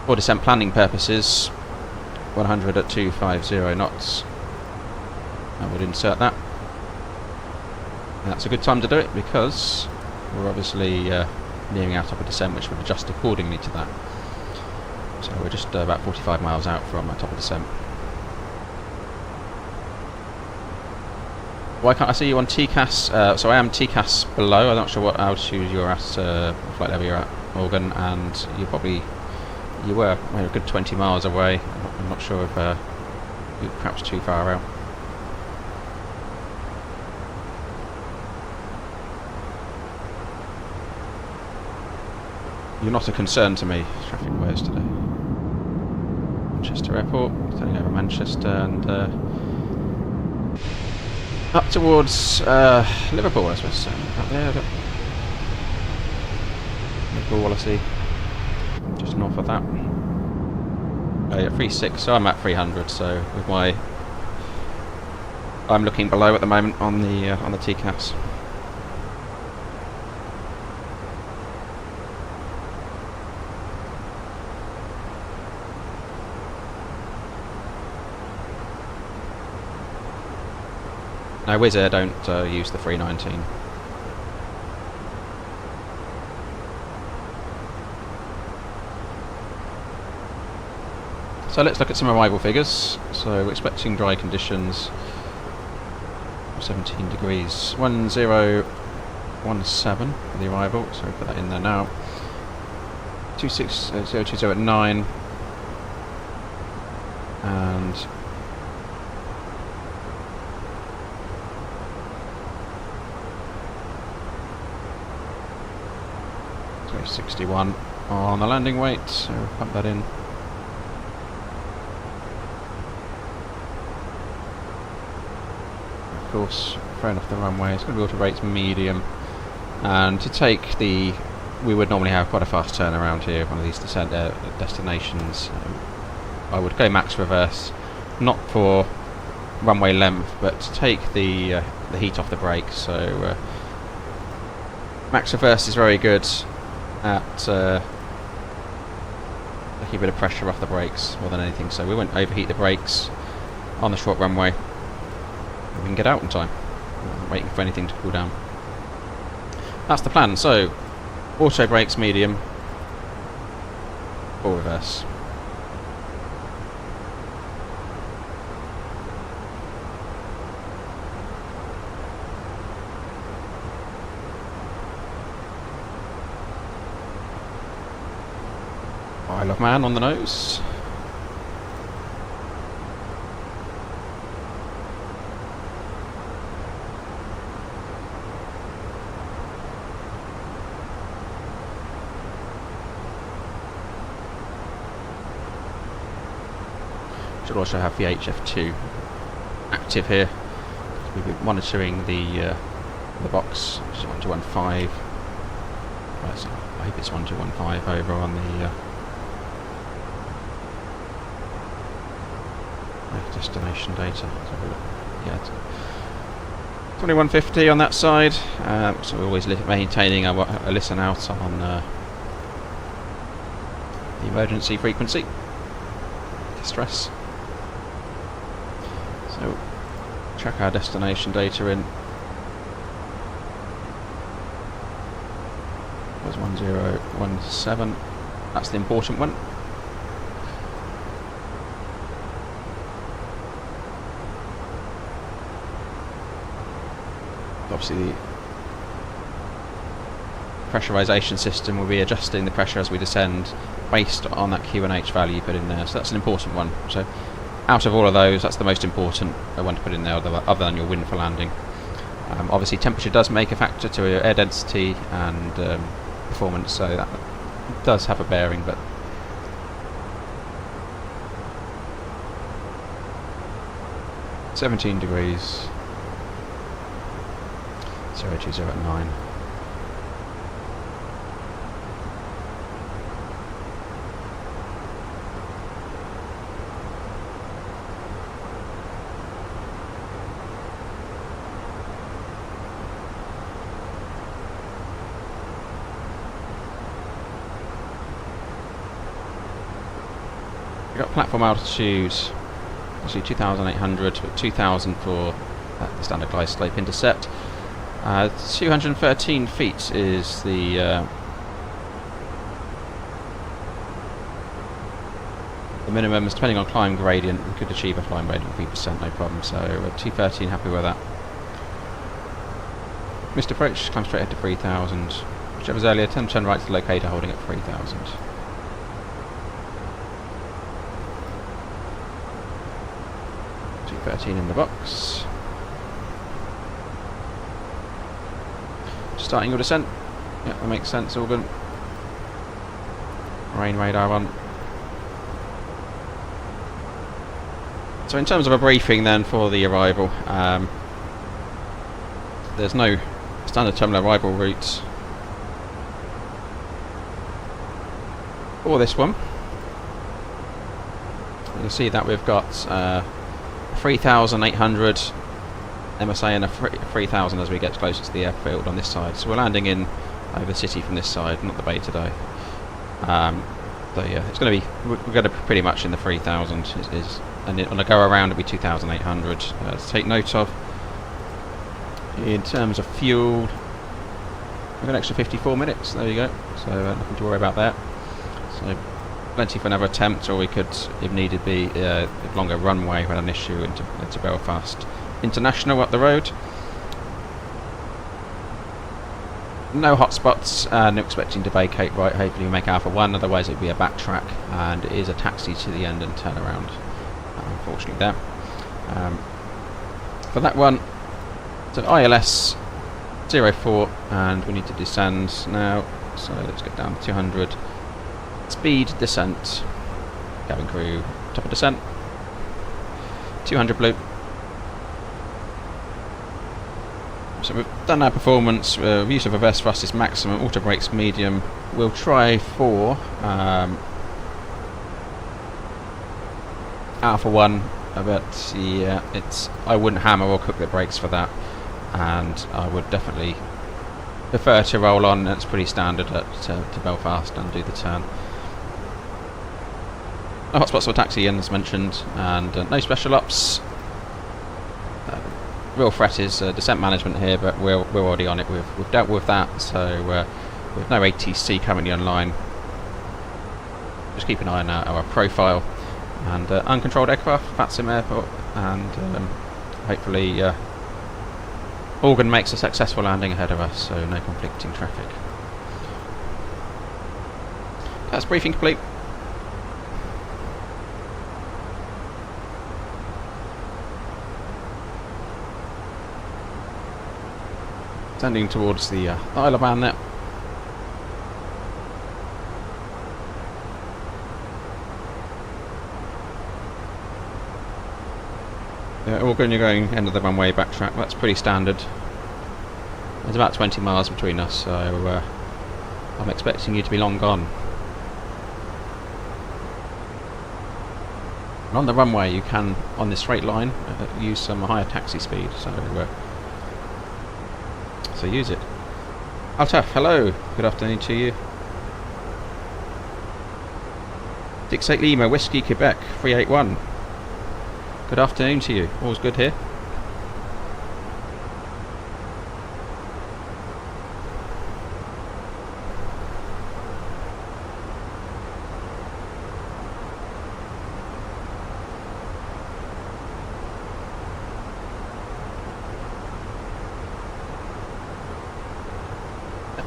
for descent planning purposes, 100 at 250 knots. And we'll insert that. And that's a good time to do it because we're obviously nearing our top of descent, which would adjust accordingly to that. So we're just about 45 miles out from our top of descent. Why can't I see you on TCAS? So I am TCAS below. I'm not sure what altitude you're at, flight level you're at, Morgan, and you were a good 20 miles away. I'm not sure if you're perhaps too far out. You're not a concern to me, traffic wise today. Manchester Airport, turning over Manchester and up towards Liverpool, I suppose. Up there, Liverpool, I see. Just north of that. Yeah, 36. So I'm at 300. So with my, I'm looking below at the moment on the TCAS. Now Wizz Air don't use the 319. So let's look at some arrival figures. So we're expecting dry conditions, 17 degrees, 1017 for the arrival, so we put that in there now. 26020 at 9, and so 61 on the landing weight, so we'll pump that in. Of course, throwing off the runway, it's going to be auto rates medium, and to take the, we would normally have quite a fast turnaround here, one of these destinations. I would go max reverse, not for runway length, but to take the heat off the brakes. So max reverse is very good at keep a bit of pressure off the brakes more than anything, so we won't overheat the brakes on the short runway. We can get out in time, waiting for anything to cool down. That's the plan. So, auto brakes medium, or reverse. Isle of Man on the nose. Should also have the HF2 active here. We've been monitoring the box, which is 1215. Right, so I hope it's 1215 over on the destination data. Yeah, 2150 on that side. So we're always maintaining a listen out on the emergency frequency, distress. So check our destination data in. Was 1017. That's the important one. Obviously the pressurization system will be adjusting the pressure as we descend based on that QNH value you put in there, so that's an important one. So out of all of those, that's the most important one to put in there, other than your wind for landing. Obviously temperature does make a factor to your air density and performance, so that does have a bearing, but (17 degrees) 020 at 9. We've got platform altitude, actually 2,800, but 2,000 for the standard glide slope intercept. 213 feet is the minimum. Depending on climb gradient, we could achieve a climb gradient of 3%, no problem. So 213, happy with that. Missed approach, climb straight ahead to 3,000. Whichever's earlier, turn right to the locator, holding at 3,000. In the box. Starting your descent. Yep, that makes sense, all good. Rain radar on. So in terms of a briefing then for the arrival, there's no standard terminal arrival route for this one. You can see that we've got 3,800 MSA and a 3,000 as we get closer to the airfield on this side. So we're landing in over the city from this side, not the bay today. So yeah, it's going to be, we're going to be pretty much in the 3,000 and on a go around it'll be 2,800 to take note of. In terms of fuel, we've got an extra 54 minutes, there you go, so nothing to worry about there. So plenty for another attempt, or we could, if needed be, a longer runway when an issue into Belfast International up the road. No hotspots, no expecting to vacate right, hopefully we make Alpha 1, otherwise it'd be a backtrack, and it is a taxi to the end and turn around, unfortunately there. For that one, it's an ILS 04, and we need to descend now, so let's get down to 200. Speed descent, cabin crew, top of descent, 200 blue. So we've done our performance, use of reverse thrust is maximum, auto brakes medium. We'll try for Alpha 1, but yeah, I wouldn't hammer or cook the brakes for that, and I would definitely prefer to roll on. That's pretty standard to Belfast and do the turn. No hotspots for taxi in, as mentioned, and no special ops. Real threat is descent management here, but we're already on it. We've dealt with that, so with no ATC currently online. Just keep an eye on our profile and uncontrolled aircraft, Vatsim Airport, and hopefully Organ makes a successful landing ahead of us, so no conflicting traffic. That's briefing complete. Standing towards the Isle of Man there. Organ, you're going end of the runway backtrack. That's pretty standard. There's about 20 miles between us, so I'm expecting you to be long gone. And on the runway, you can, on this straight line, use some higher taxi speed. So use it. Altaf, hello. Good afternoon to you. 68 Lima, Whiskey, Quebec, 381. Good afternoon to you. All's good here.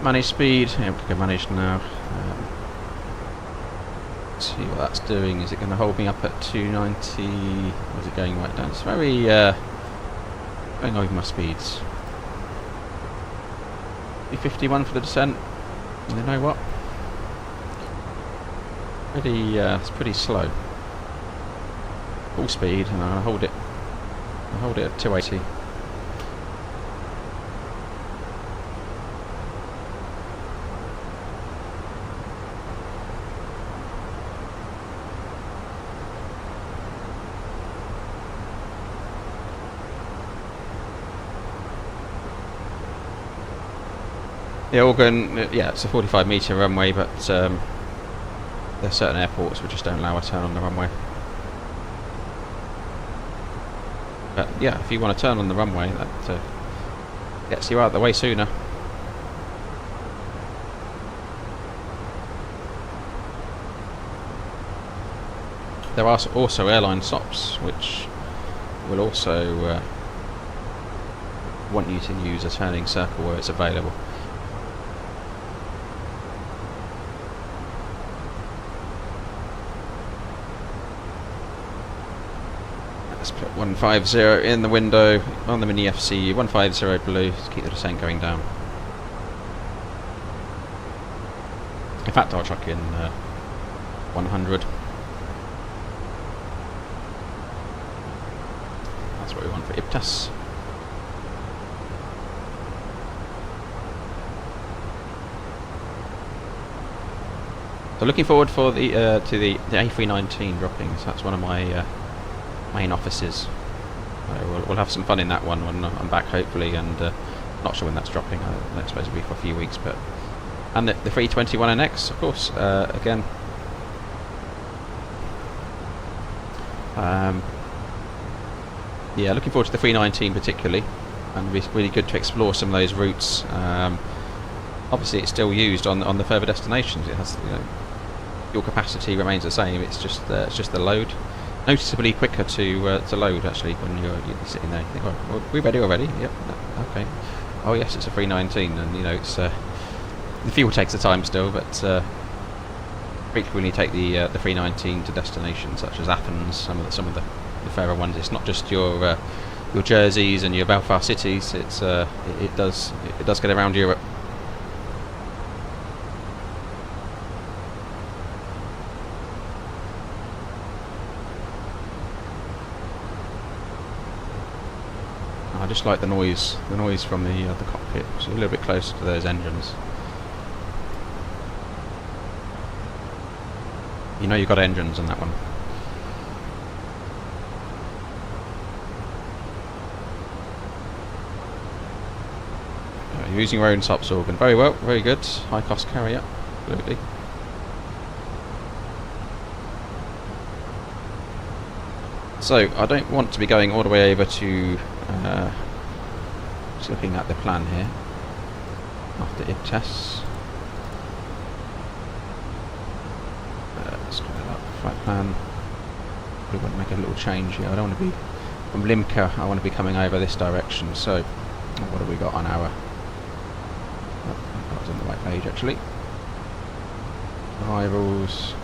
Manage speed. Yeah, we can manage now. Let's see what that's doing. Is it going to hold me up at 290? Or is it going right down? It's very going over my speeds. 51 for the descent. And you know what? It's pretty slow. Full speed, and I'll hold it. I'll hold it at 280. Yeah, Organ, yeah, it's a 45 metre runway, but there are certain airports which just don't allow a turn on the runway. But yeah, if you want to turn on the runway, that gets you out of the way sooner. There are also airline stops which will also want you to use a turning circle where it's available. Let's put 150 in the window on the Mini FC, 150 blue to keep the descent going down. In fact, I'll chuck in 100. That's what we want for IPTAS. So looking forward for the to the A319 dropping. So that's one of my main offices. We'll have some fun in that one when I'm back, hopefully, and not sure when that's dropping. I don't suppose it'll be for a few weeks, but and the 321NX, of course, again. Yeah, looking forward to the 319 particularly, and it'll be really good to explore some of those routes. Obviously, it's still used on the further destinations. It has, your capacity remains the same. It's just the load. Noticeably quicker to load actually when you're sitting there. You think, well, we're ready already. Yep. Okay. Oh yes, it's a 319, and it's the fuel takes the time still, but frequently take the 319 to destinations such as Athens. Some of the fairer ones. It's not just your Jerseys and your Belfast cities. It does get around Europe. I just like the noise from the cockpit. It's a little bit closer to those engines. You know you've got engines on that one. You're using your own SOPs organ. Very well, very good. High cost carrier, absolutely. So I don't want to be going all the way over to, just looking at the plan here, after ib tests. Let's go up, flight plan. We want to make a little change here. I don't want to be, from Limca, I want to be coming over this direction, so what have we got on our, that was on the right page actually. Arrivals.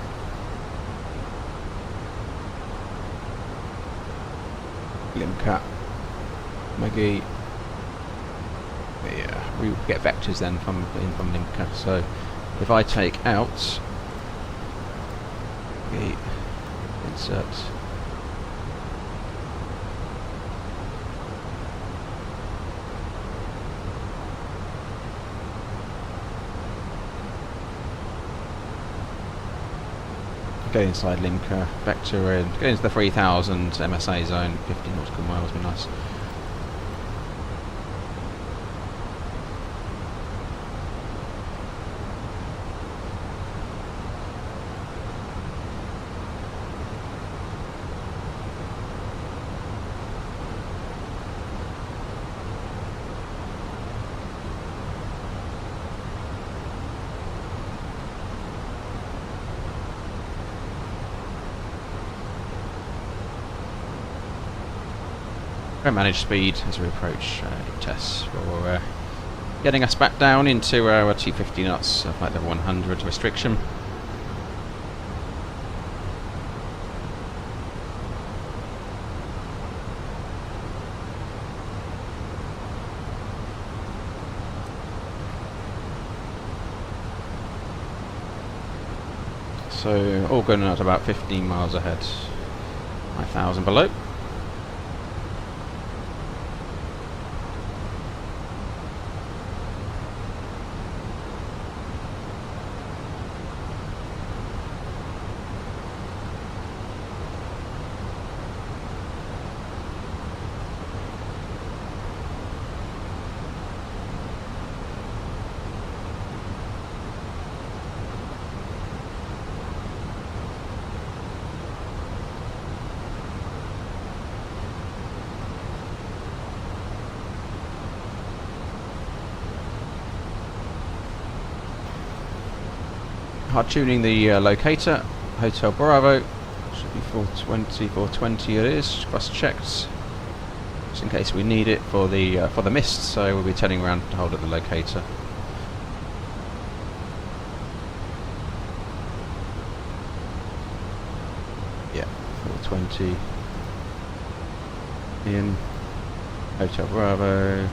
Limca, Maggie. Yeah, we get vectors then from Limca. So if I take out the insert go inside Limca, vector in, go into the 3000 MSA zone, 50 nautical miles would be nice. Manage speed as we approach tests for getting us back down into our 250 knots, like the 100 restriction. So all going at about 15 miles ahead, 5,000 below. Hard tuning the locator, Hotel Bravo, should be 420 it is, cross checked, just in case we need it for the mist, so we'll be turning around to hold at the locator. Yeah, 420, in, Hotel Bravo,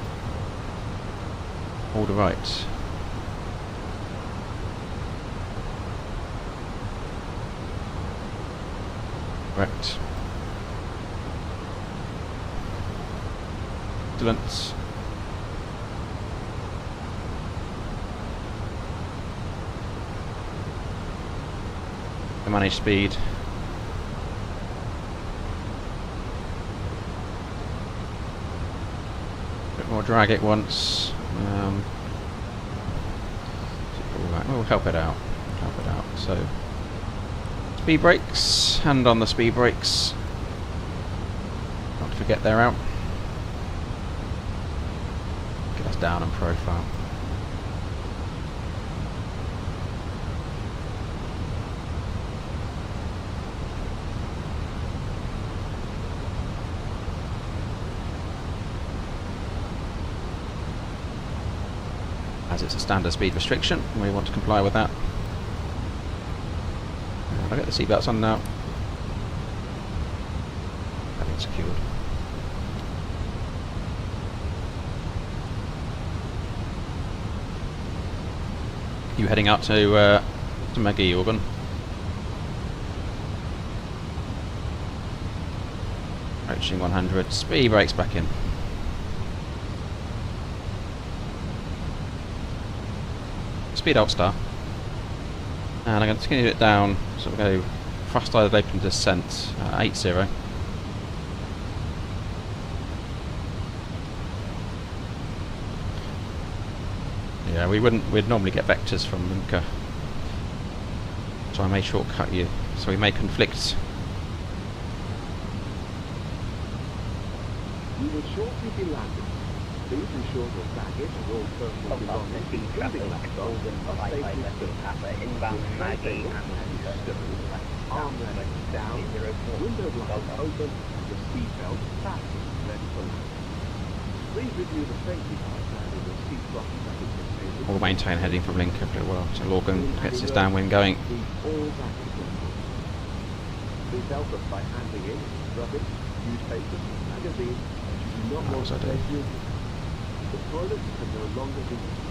hold right. Correct. Excellent. Manage speed. Bit more drag it once. We'll help it out. So. Speed brakes, hand on the speed brakes. Don't forget they're out. Get us down and profile. As it's a standard speed restriction, we want to comply with that. I'll get the seatbelts on now. Having secured. You heading out to Maggie, Organ? Approaching 100. Speed brakes back in. Speed alt star. And I'm going to continue it down, so we'll go thrust either open descent, 80. Yeah, we'd normally get vectors from Limca. So I may shortcut you, so we may conflict. We will shortly be landing. Please ensure your baggage and all personal Belfast belongings, City including EGAC, laptops, Golden are Flight safely Pilot stowed. Papa, inbound With Maggie tray and tables stowed, arm rests down, 004. window blinds Belfast. open, and your seatbelt fastened, ready for landing. Please review the safety cards and in your seat buttons that is contained. We'll maintain heading from Lincoln pretty well. So Lorgan gets his downwind going. All baggage on board. Please help us by handing in rubbish, newspapers, magazines, and you do not That want was to I do. take with you. The toilets can no longer be used.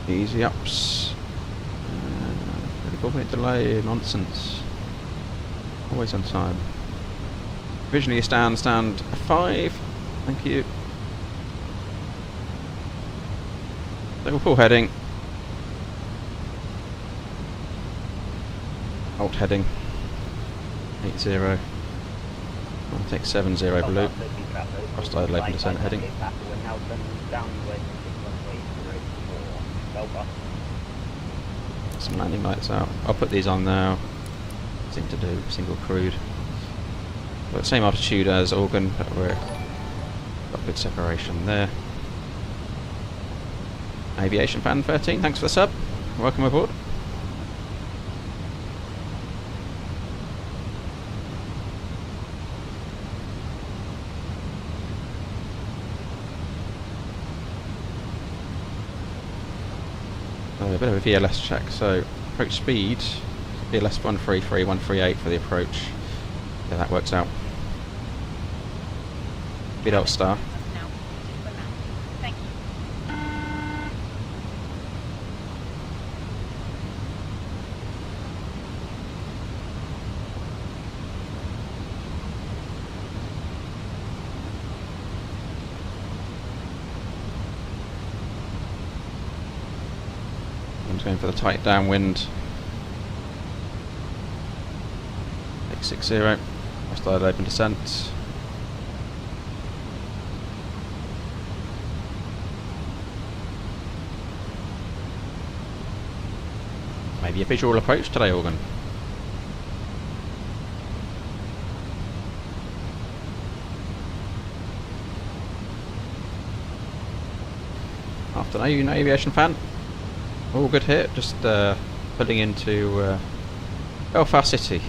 Easy ups. 34-minute delay, nonsense. Always on time. Provisionally stand 5. Thank you. So full heading. Alt heading. 80. I'll take 70 blue. Cross tide open descent heading. Some landing lights out. I'll put these on now. Thing to do, single crewed. But same altitude as Organ, but we're got good separation there. Aviation fan 13, thanks for the sub. Welcome aboard. A bit of a VLS check, so approach speed, VLS 133, 138 for the approach. Yeah, that works out. Speed out star. Now, for landing. Thank you. I'm just going for the tight downwind. 660. Cross tide open descent. Maybe a visual approach today, Organ. Afternoon, aviation fan. All good here. Just pulling into Belfast City.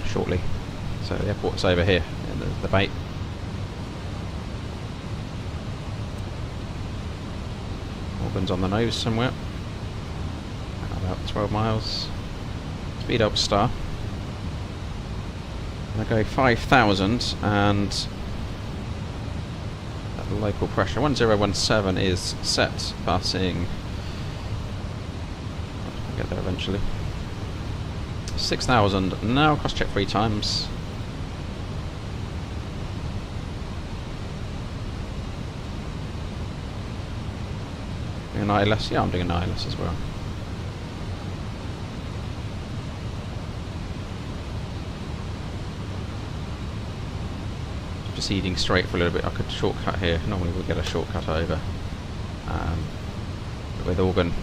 Shortly. So the airport's over here in the bay. Organ's on the nose somewhere. About 12 miles. Speed up star. I go 5,000 and at the local pressure 1017 is set, passing. I'll get there eventually. 6,000 now. Cross check 3 times. Doing an ILS? Yeah, I'm doing an ILS as well. Proceeding straight for a little bit. I could shortcut here. Normally we'll get a shortcut over. But with Organ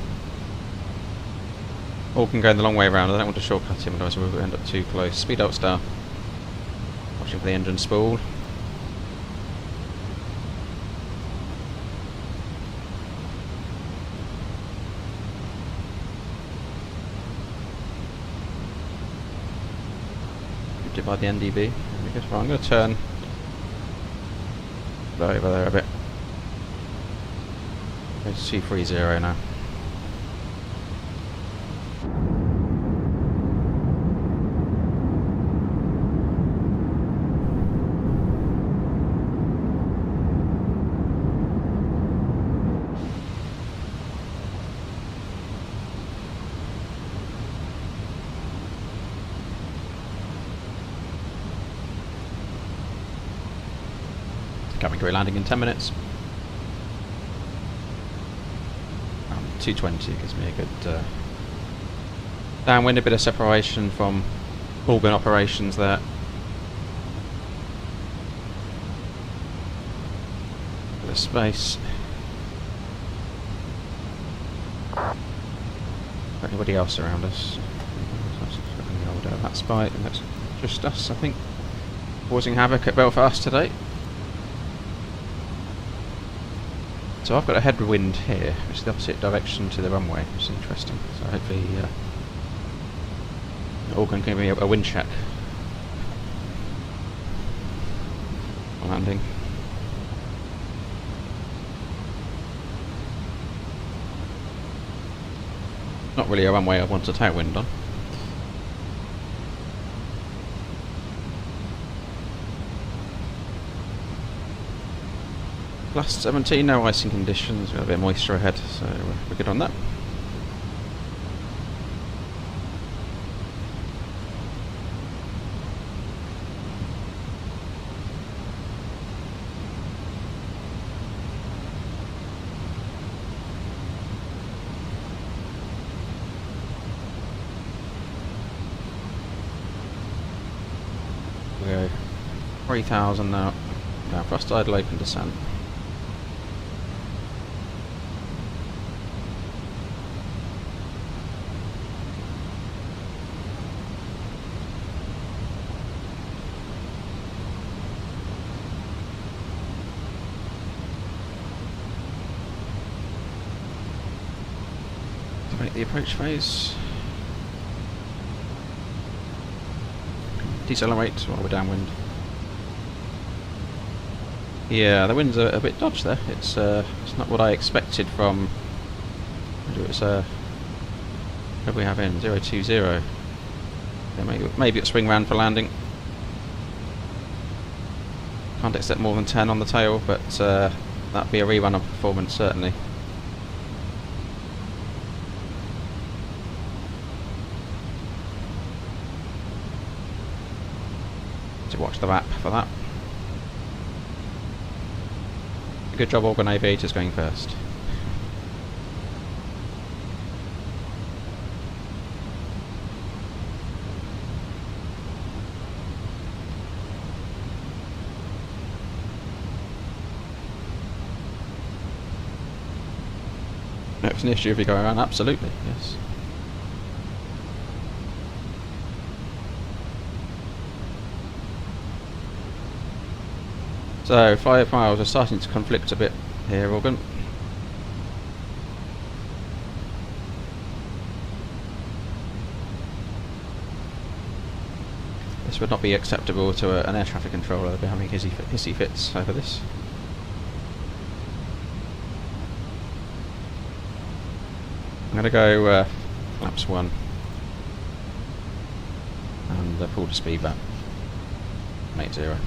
going the long way around, I don't want to shortcut him, otherwise we'll end up too close. Speed out star. Watching for the engine spool. By the NDB. Well, I'm going to turn over there a bit. Go to 230 now. Cabin crew landing in 10 minutes. 220 gives me a good downwind, a bit of separation from Organ operations there. Bit of space. Anybody else around us? That's by that's just us, I think, causing havoc at Belfast today. So I've got a headwind here, which is the opposite direction to the runway, which is interesting. So hopefully Organ can give me a wind check on landing. Not really a runway I want a tailwind on. Last 17, no icing conditions, we've got a bit of moisture ahead, so we're good on that. We go 3,000 now. Now thrust idle open descent. The approach phase. Decelerate while we're downwind. Yeah, the wind's a bit dodged there. It's not what I expected from. It's what do we have in 020? Yeah, maybe it's swing round for landing. Can't accept more than 10 on the tail, but that'd be a rerun of performance certainly. Watch the map for that. Good job, Organ Aviators going first. It's an issue if you go around, absolutely, yes. So 5 miles are starting to conflict a bit here, Organ. This would not be acceptable to an air traffic controller. They'll be having hissy fits over this. I'm going to go flaps 1 and pull the speed back. Make 0.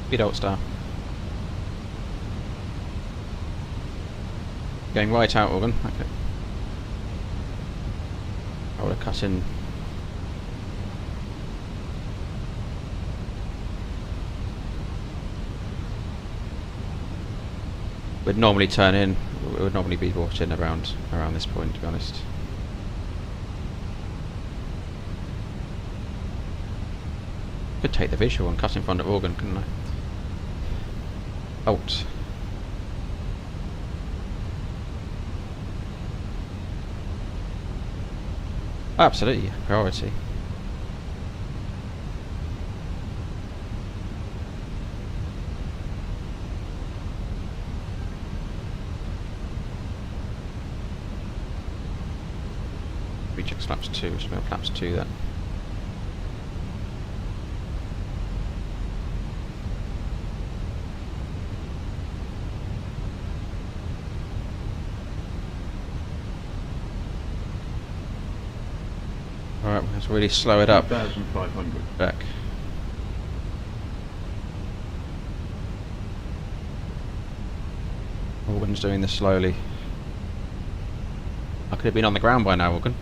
Speed alt star. Going right out, Organ. Okay. I would have cut in. We'd normally turn in. It would normally be brought in around this point, to be honest. Could take the visual and cut in front of Organ, couldn't I? Alt. Absolutely, priority. Recheck flaps 2, which is going to flaps 2 then. Alright, let's really slow it up. 2,500. Back. Organ's doing this slowly. I could have been on the ground by now, Organ.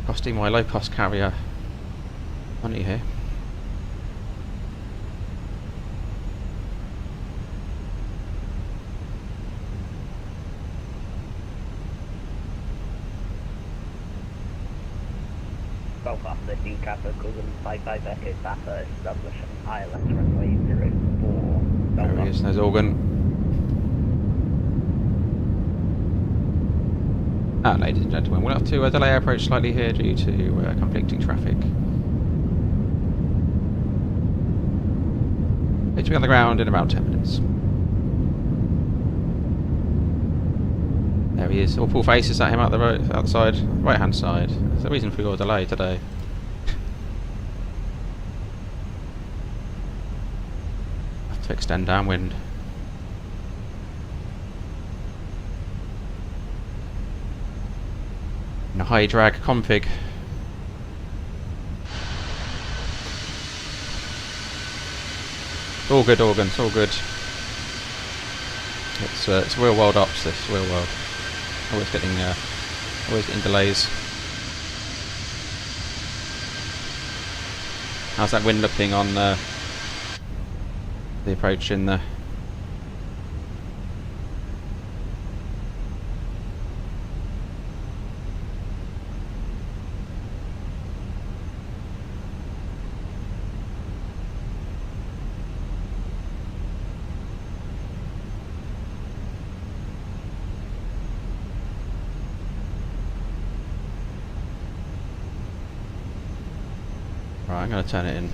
Costing my low-cost carrier money here. Belfast City Kappa Golden 55 Echo Papa, establishing ILS runway 04. There he is, there's Organ. Ladies and gentlemen, we'll have to delay our approach slightly here due to conflicting traffic. Need to be on the ground in about 10 minutes. There he is, all full faces at him out the road, outside, right hand side. There's a reason for your delay today. Have to extend downwind. In a high drag config. All good, Organ, it's all good. It's real world ops, this, real world. Always getting delays. How's that wind looking on the approach in the... Right, I'm going to turn it in.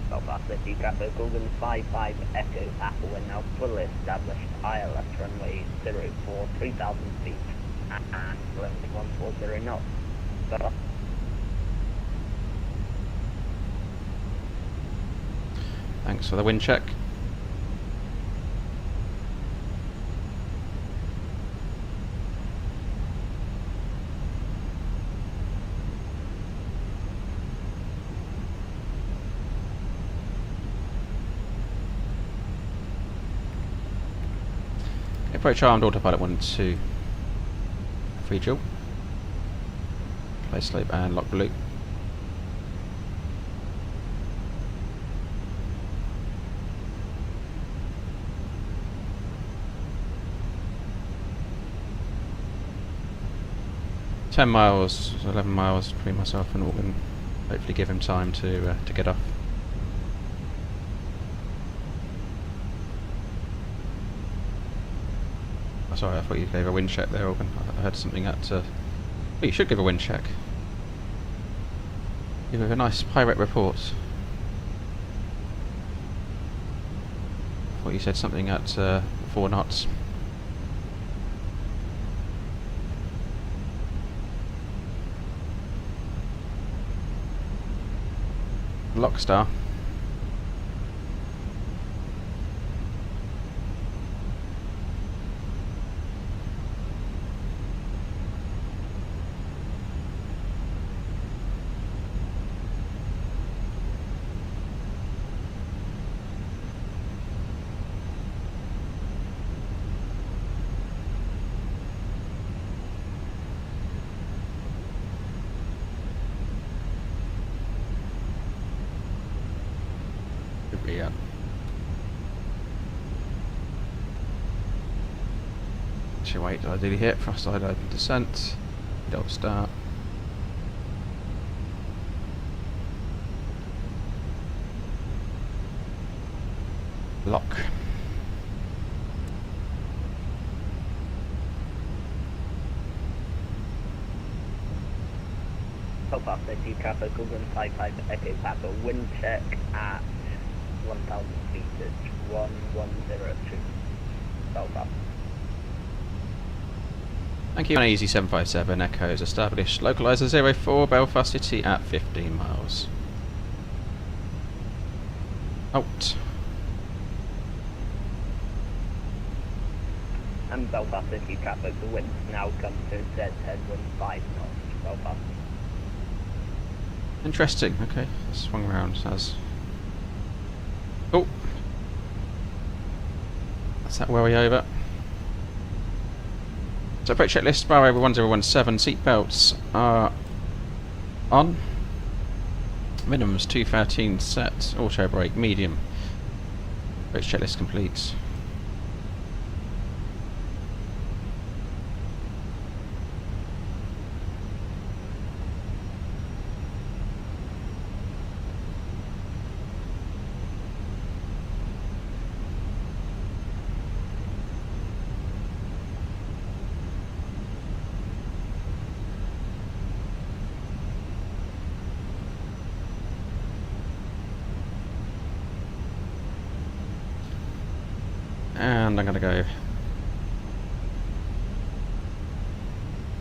Belfast City Kappa Golden 55 Echo Apple, we're now fully established ILS runway 04, 3,000 feet and 140 knots. Belfast. Thanks for the wind check. Approach armed autopilot 1-2. Free dual. Place slope and lock blue. $10 miles, 11 miles between myself and Organ. Hopefully give him time to get off. Sorry, I thought you gave a wind check there, Organ. I heard something at... Well, you should give a wind check. Give a nice pirate report. I thought you said something at 4 knots. Lockstar. Yeah. Should wait till I do hit, thrust side open descent, double start. Lock. Belfast City Kappa Golden 55 Echo Papa, wind check at 1,000 feet, it's 1102. Belfast. Thank you. Easy 757 Echoes established. Localizer 04 Belfast City at 15 miles. Out. And Belfast City Kappa, the wind now comes to Z headwind 5 knots. Belfast. Interesting. Okay, swung round as. Oh, that's that worry over. So approach checklist, bar over 1017, seatbelts are on. Minimums 213 set, auto brake medium. Approach checklist complete. And I'm going to go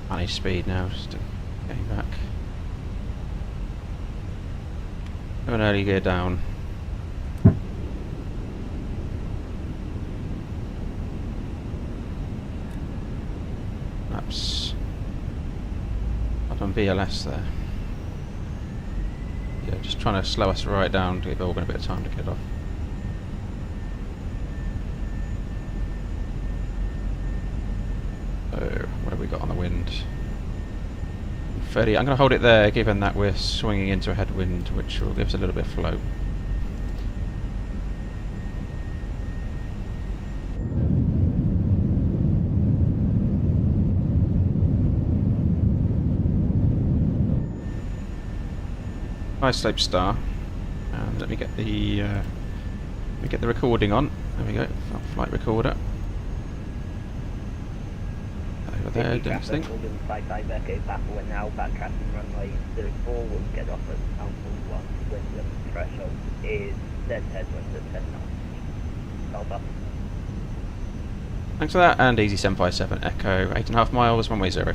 manage speed now, just getting back. Do an early gear down. Perhaps up on VLS there. Yeah, just trying to slow us right down to give Organ a bit of time to get off. So, what have we got on the wind? 30. I'm going to hold it there, given that we're swinging into a headwind, which will give us a little bit of flow. High slope star, and let me get the recording on. There we go, flight recorder. Over there, doing its thing. 55 Echo Papa, we're now backtracking runway 04, we'll get off at Alpha 1, wind limit threshold is dead headwind at 10 knots. Belfast. Thanks for that, and easy 757 Echo, 8.5 miles, runway 04.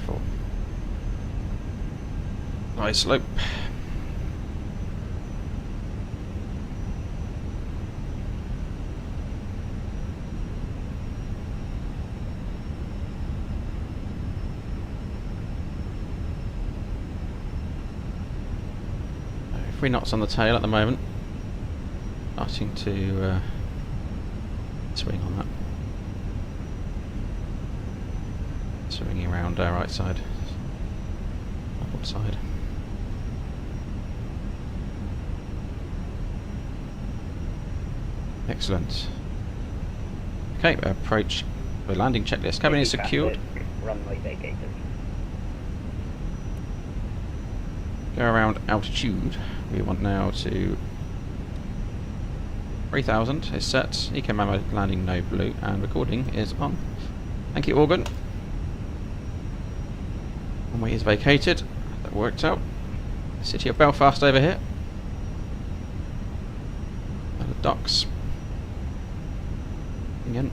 High slope. Three knots on the tail at the moment. Starting to swing on that. Swinging around our right side. Upward side. Excellent. Okay, approach the landing checklist. Cabin is secured. Runway vacated. Go around altitude. We want now to 3000 is set. Eco Mamo landing no blue, and recording is on. Thank you, Organ. Runway is vacated. That worked out. City of Belfast over here. And the docks. Again.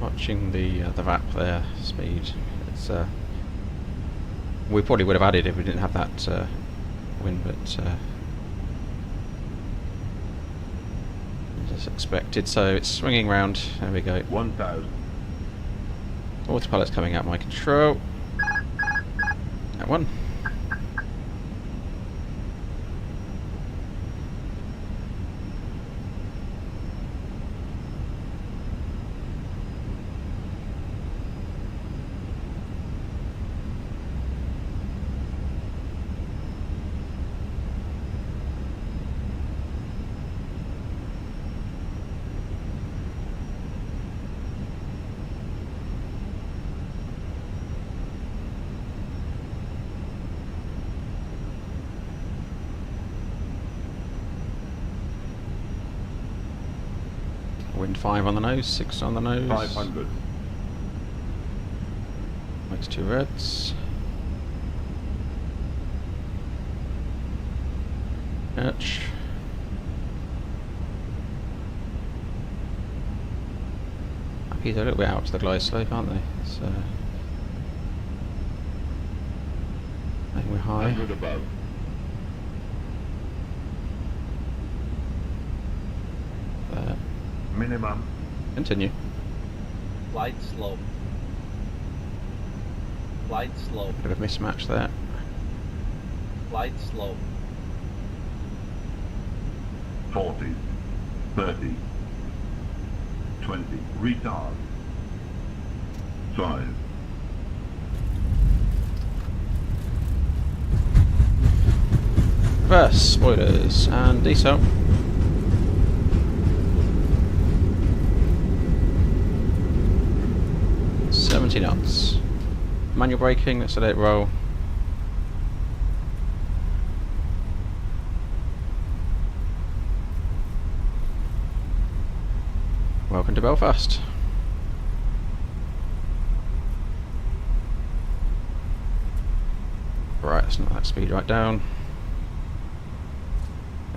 Watching the VAP there, speed. It's we probably would have added if we didn't have that wind, but as expected. So it's swinging round. There we go. 1000. Autopilot's coming out my control. That one. Wind 5 on the nose, 6 on the nose. 500. Makes 2 reds. Catch. He's a little bit out to the glide slope, aren't they? So I think we're high. 100 above. There. Minimum. Continue. Glide slope. Glide slope. Bit of a mismatch there. Glide slope. 40. 30. 20. Retard. 5. Reverse, spoilers, and decel. 70 knots. Manual braking, let's let it roll. Welcome to Belfast. Right, let's knock that speed right down.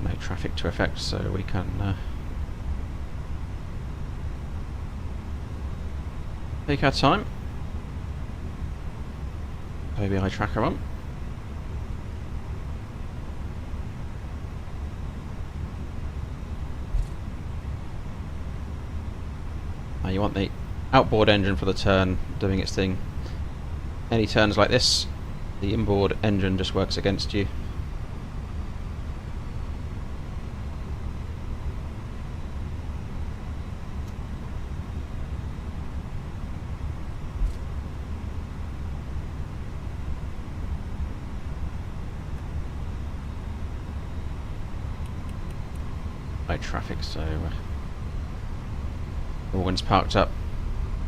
No traffic to affect, so we can take our time. ABI tracker on. Now you want the outboard engine for the turn doing its thing. Any turns like this, the inboard engine just works against you. No traffic, so Morgan's parked up.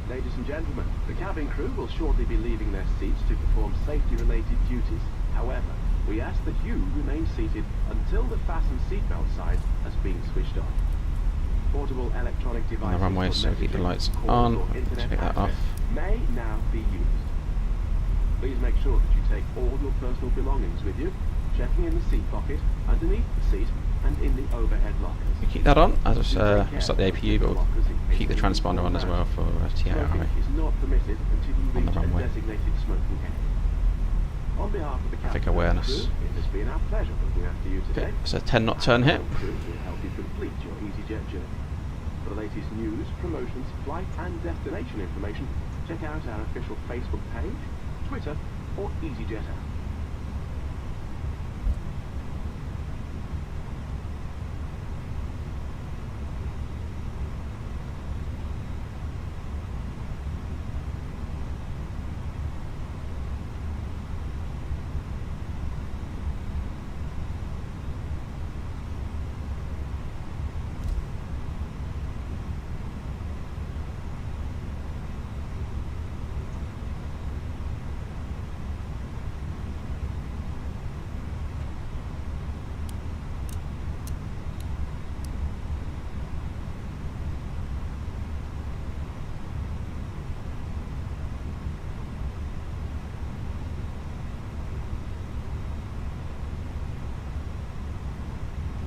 Ladies and gentlemen, the cabin crew will shortly be leaving their seats to perform safety-related duties. However, we ask that you remain seated until the fasten seatbelt sign has been switched on. Portable electronic devices On the runway, so keep the lights on. Take that off. May now be used. Please make sure that you take all your personal belongings with you, checking in the seat pocket, underneath the seat, and in the overhead lockers. We keep that on. I'll just start the APU, but we'll keep the transponder on as well for TIRA. Smoking is not permitted until you On the reach a runway. designated smoking area. On behalf of the Traffic captain awareness. and crew, it has been our pleasure looking after you today. Okay, so 10 knot turn here. Our crew will help you complete your EasyJet journey. For the latest news, promotions, flight and destination information, check out our official Facebook page, Twitter, or EasyJet app.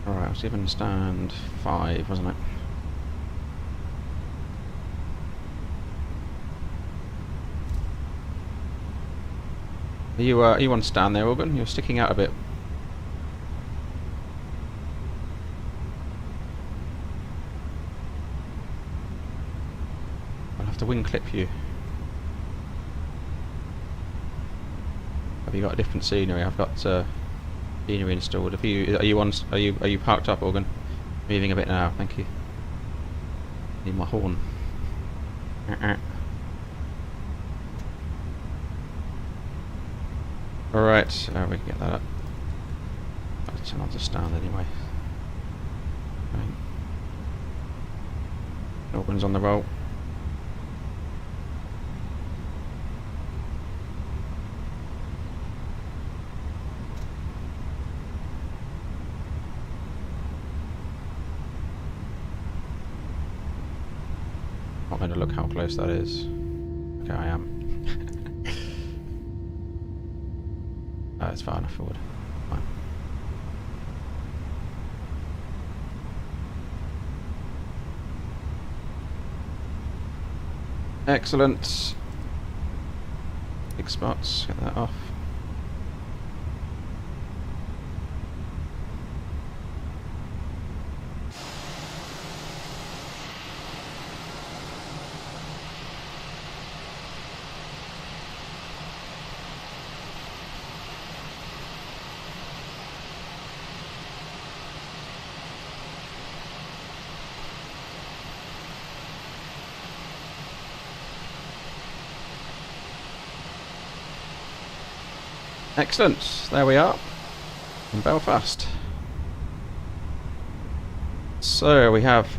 Alright, I was given stand 5, wasn't it? Are you on stand there, Organ? You're sticking out a bit. I'll have to wing clip you. Have you got a different scenery? I've got scenery installed. Are you parked up, Organ? Moving a bit now, thank you. Need my horn. Alright, we can get that up. I'll turn on to stand anyway. Right. Organ's on the roll. Not going to look how close that is. Okay, I am. It's far enough forward. Fine. Excellent. Big spots, get that off. Excellent, there we are, in Belfast. So we have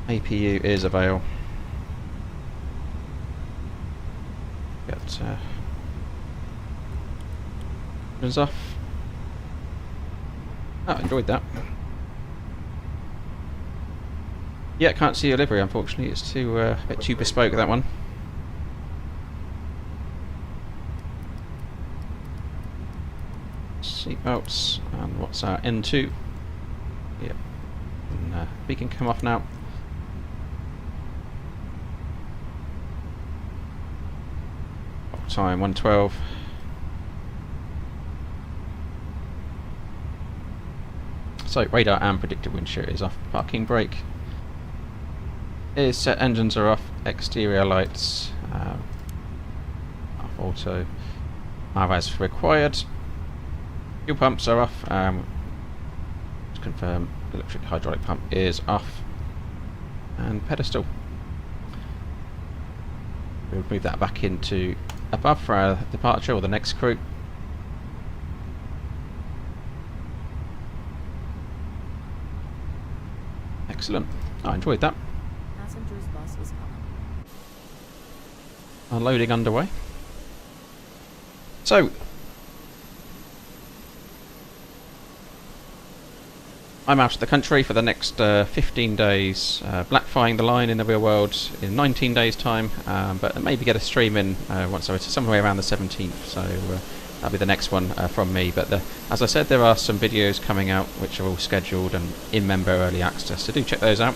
APU is avail. Right. Engines off. Oh, enjoyed that. Yeah, can't see your livery, unfortunately. It's too a bit too bespoke, that one. Seatbelts, and what's our N2? Yep. And we can come off now. Time 112. So radar and predicted wind shear is off. Parking brake is set. Engines are off. Exterior lights off auto. Are as required. Fuel pumps are off. To confirm, electric hydraulic pump is off. And pedestal. We'll move that back into above for our departure or the next crew. Excellent. I enjoyed that. Passengers bus is coming. Unloading underway. So, I'm out of the country for the next 15 days, black flying the line in the real world in 19 days time, but maybe get a stream in once I return, somewhere around the 17th, so that'll be the next one from me. But as I said, there are some videos coming out which are all scheduled and in member early access, so do check those out.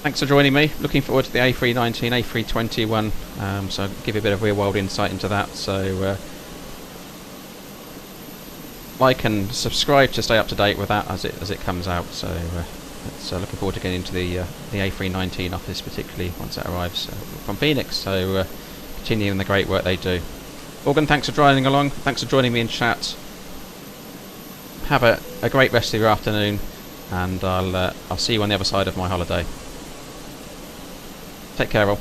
Thanks for joining me. Looking forward to the A319, A320 one, so I'll give you a bit of real world insight into that. So like and subscribe to stay up to date with that as it comes out. So looking forward to getting into the A319 office, particularly once it arrives from Phoenix. So continuing the great work they do. Morgan, thanks for driving along. Thanks for joining me in chat. Have a great rest of your afternoon, and I'll see you on the other side of my holiday. Take care, all.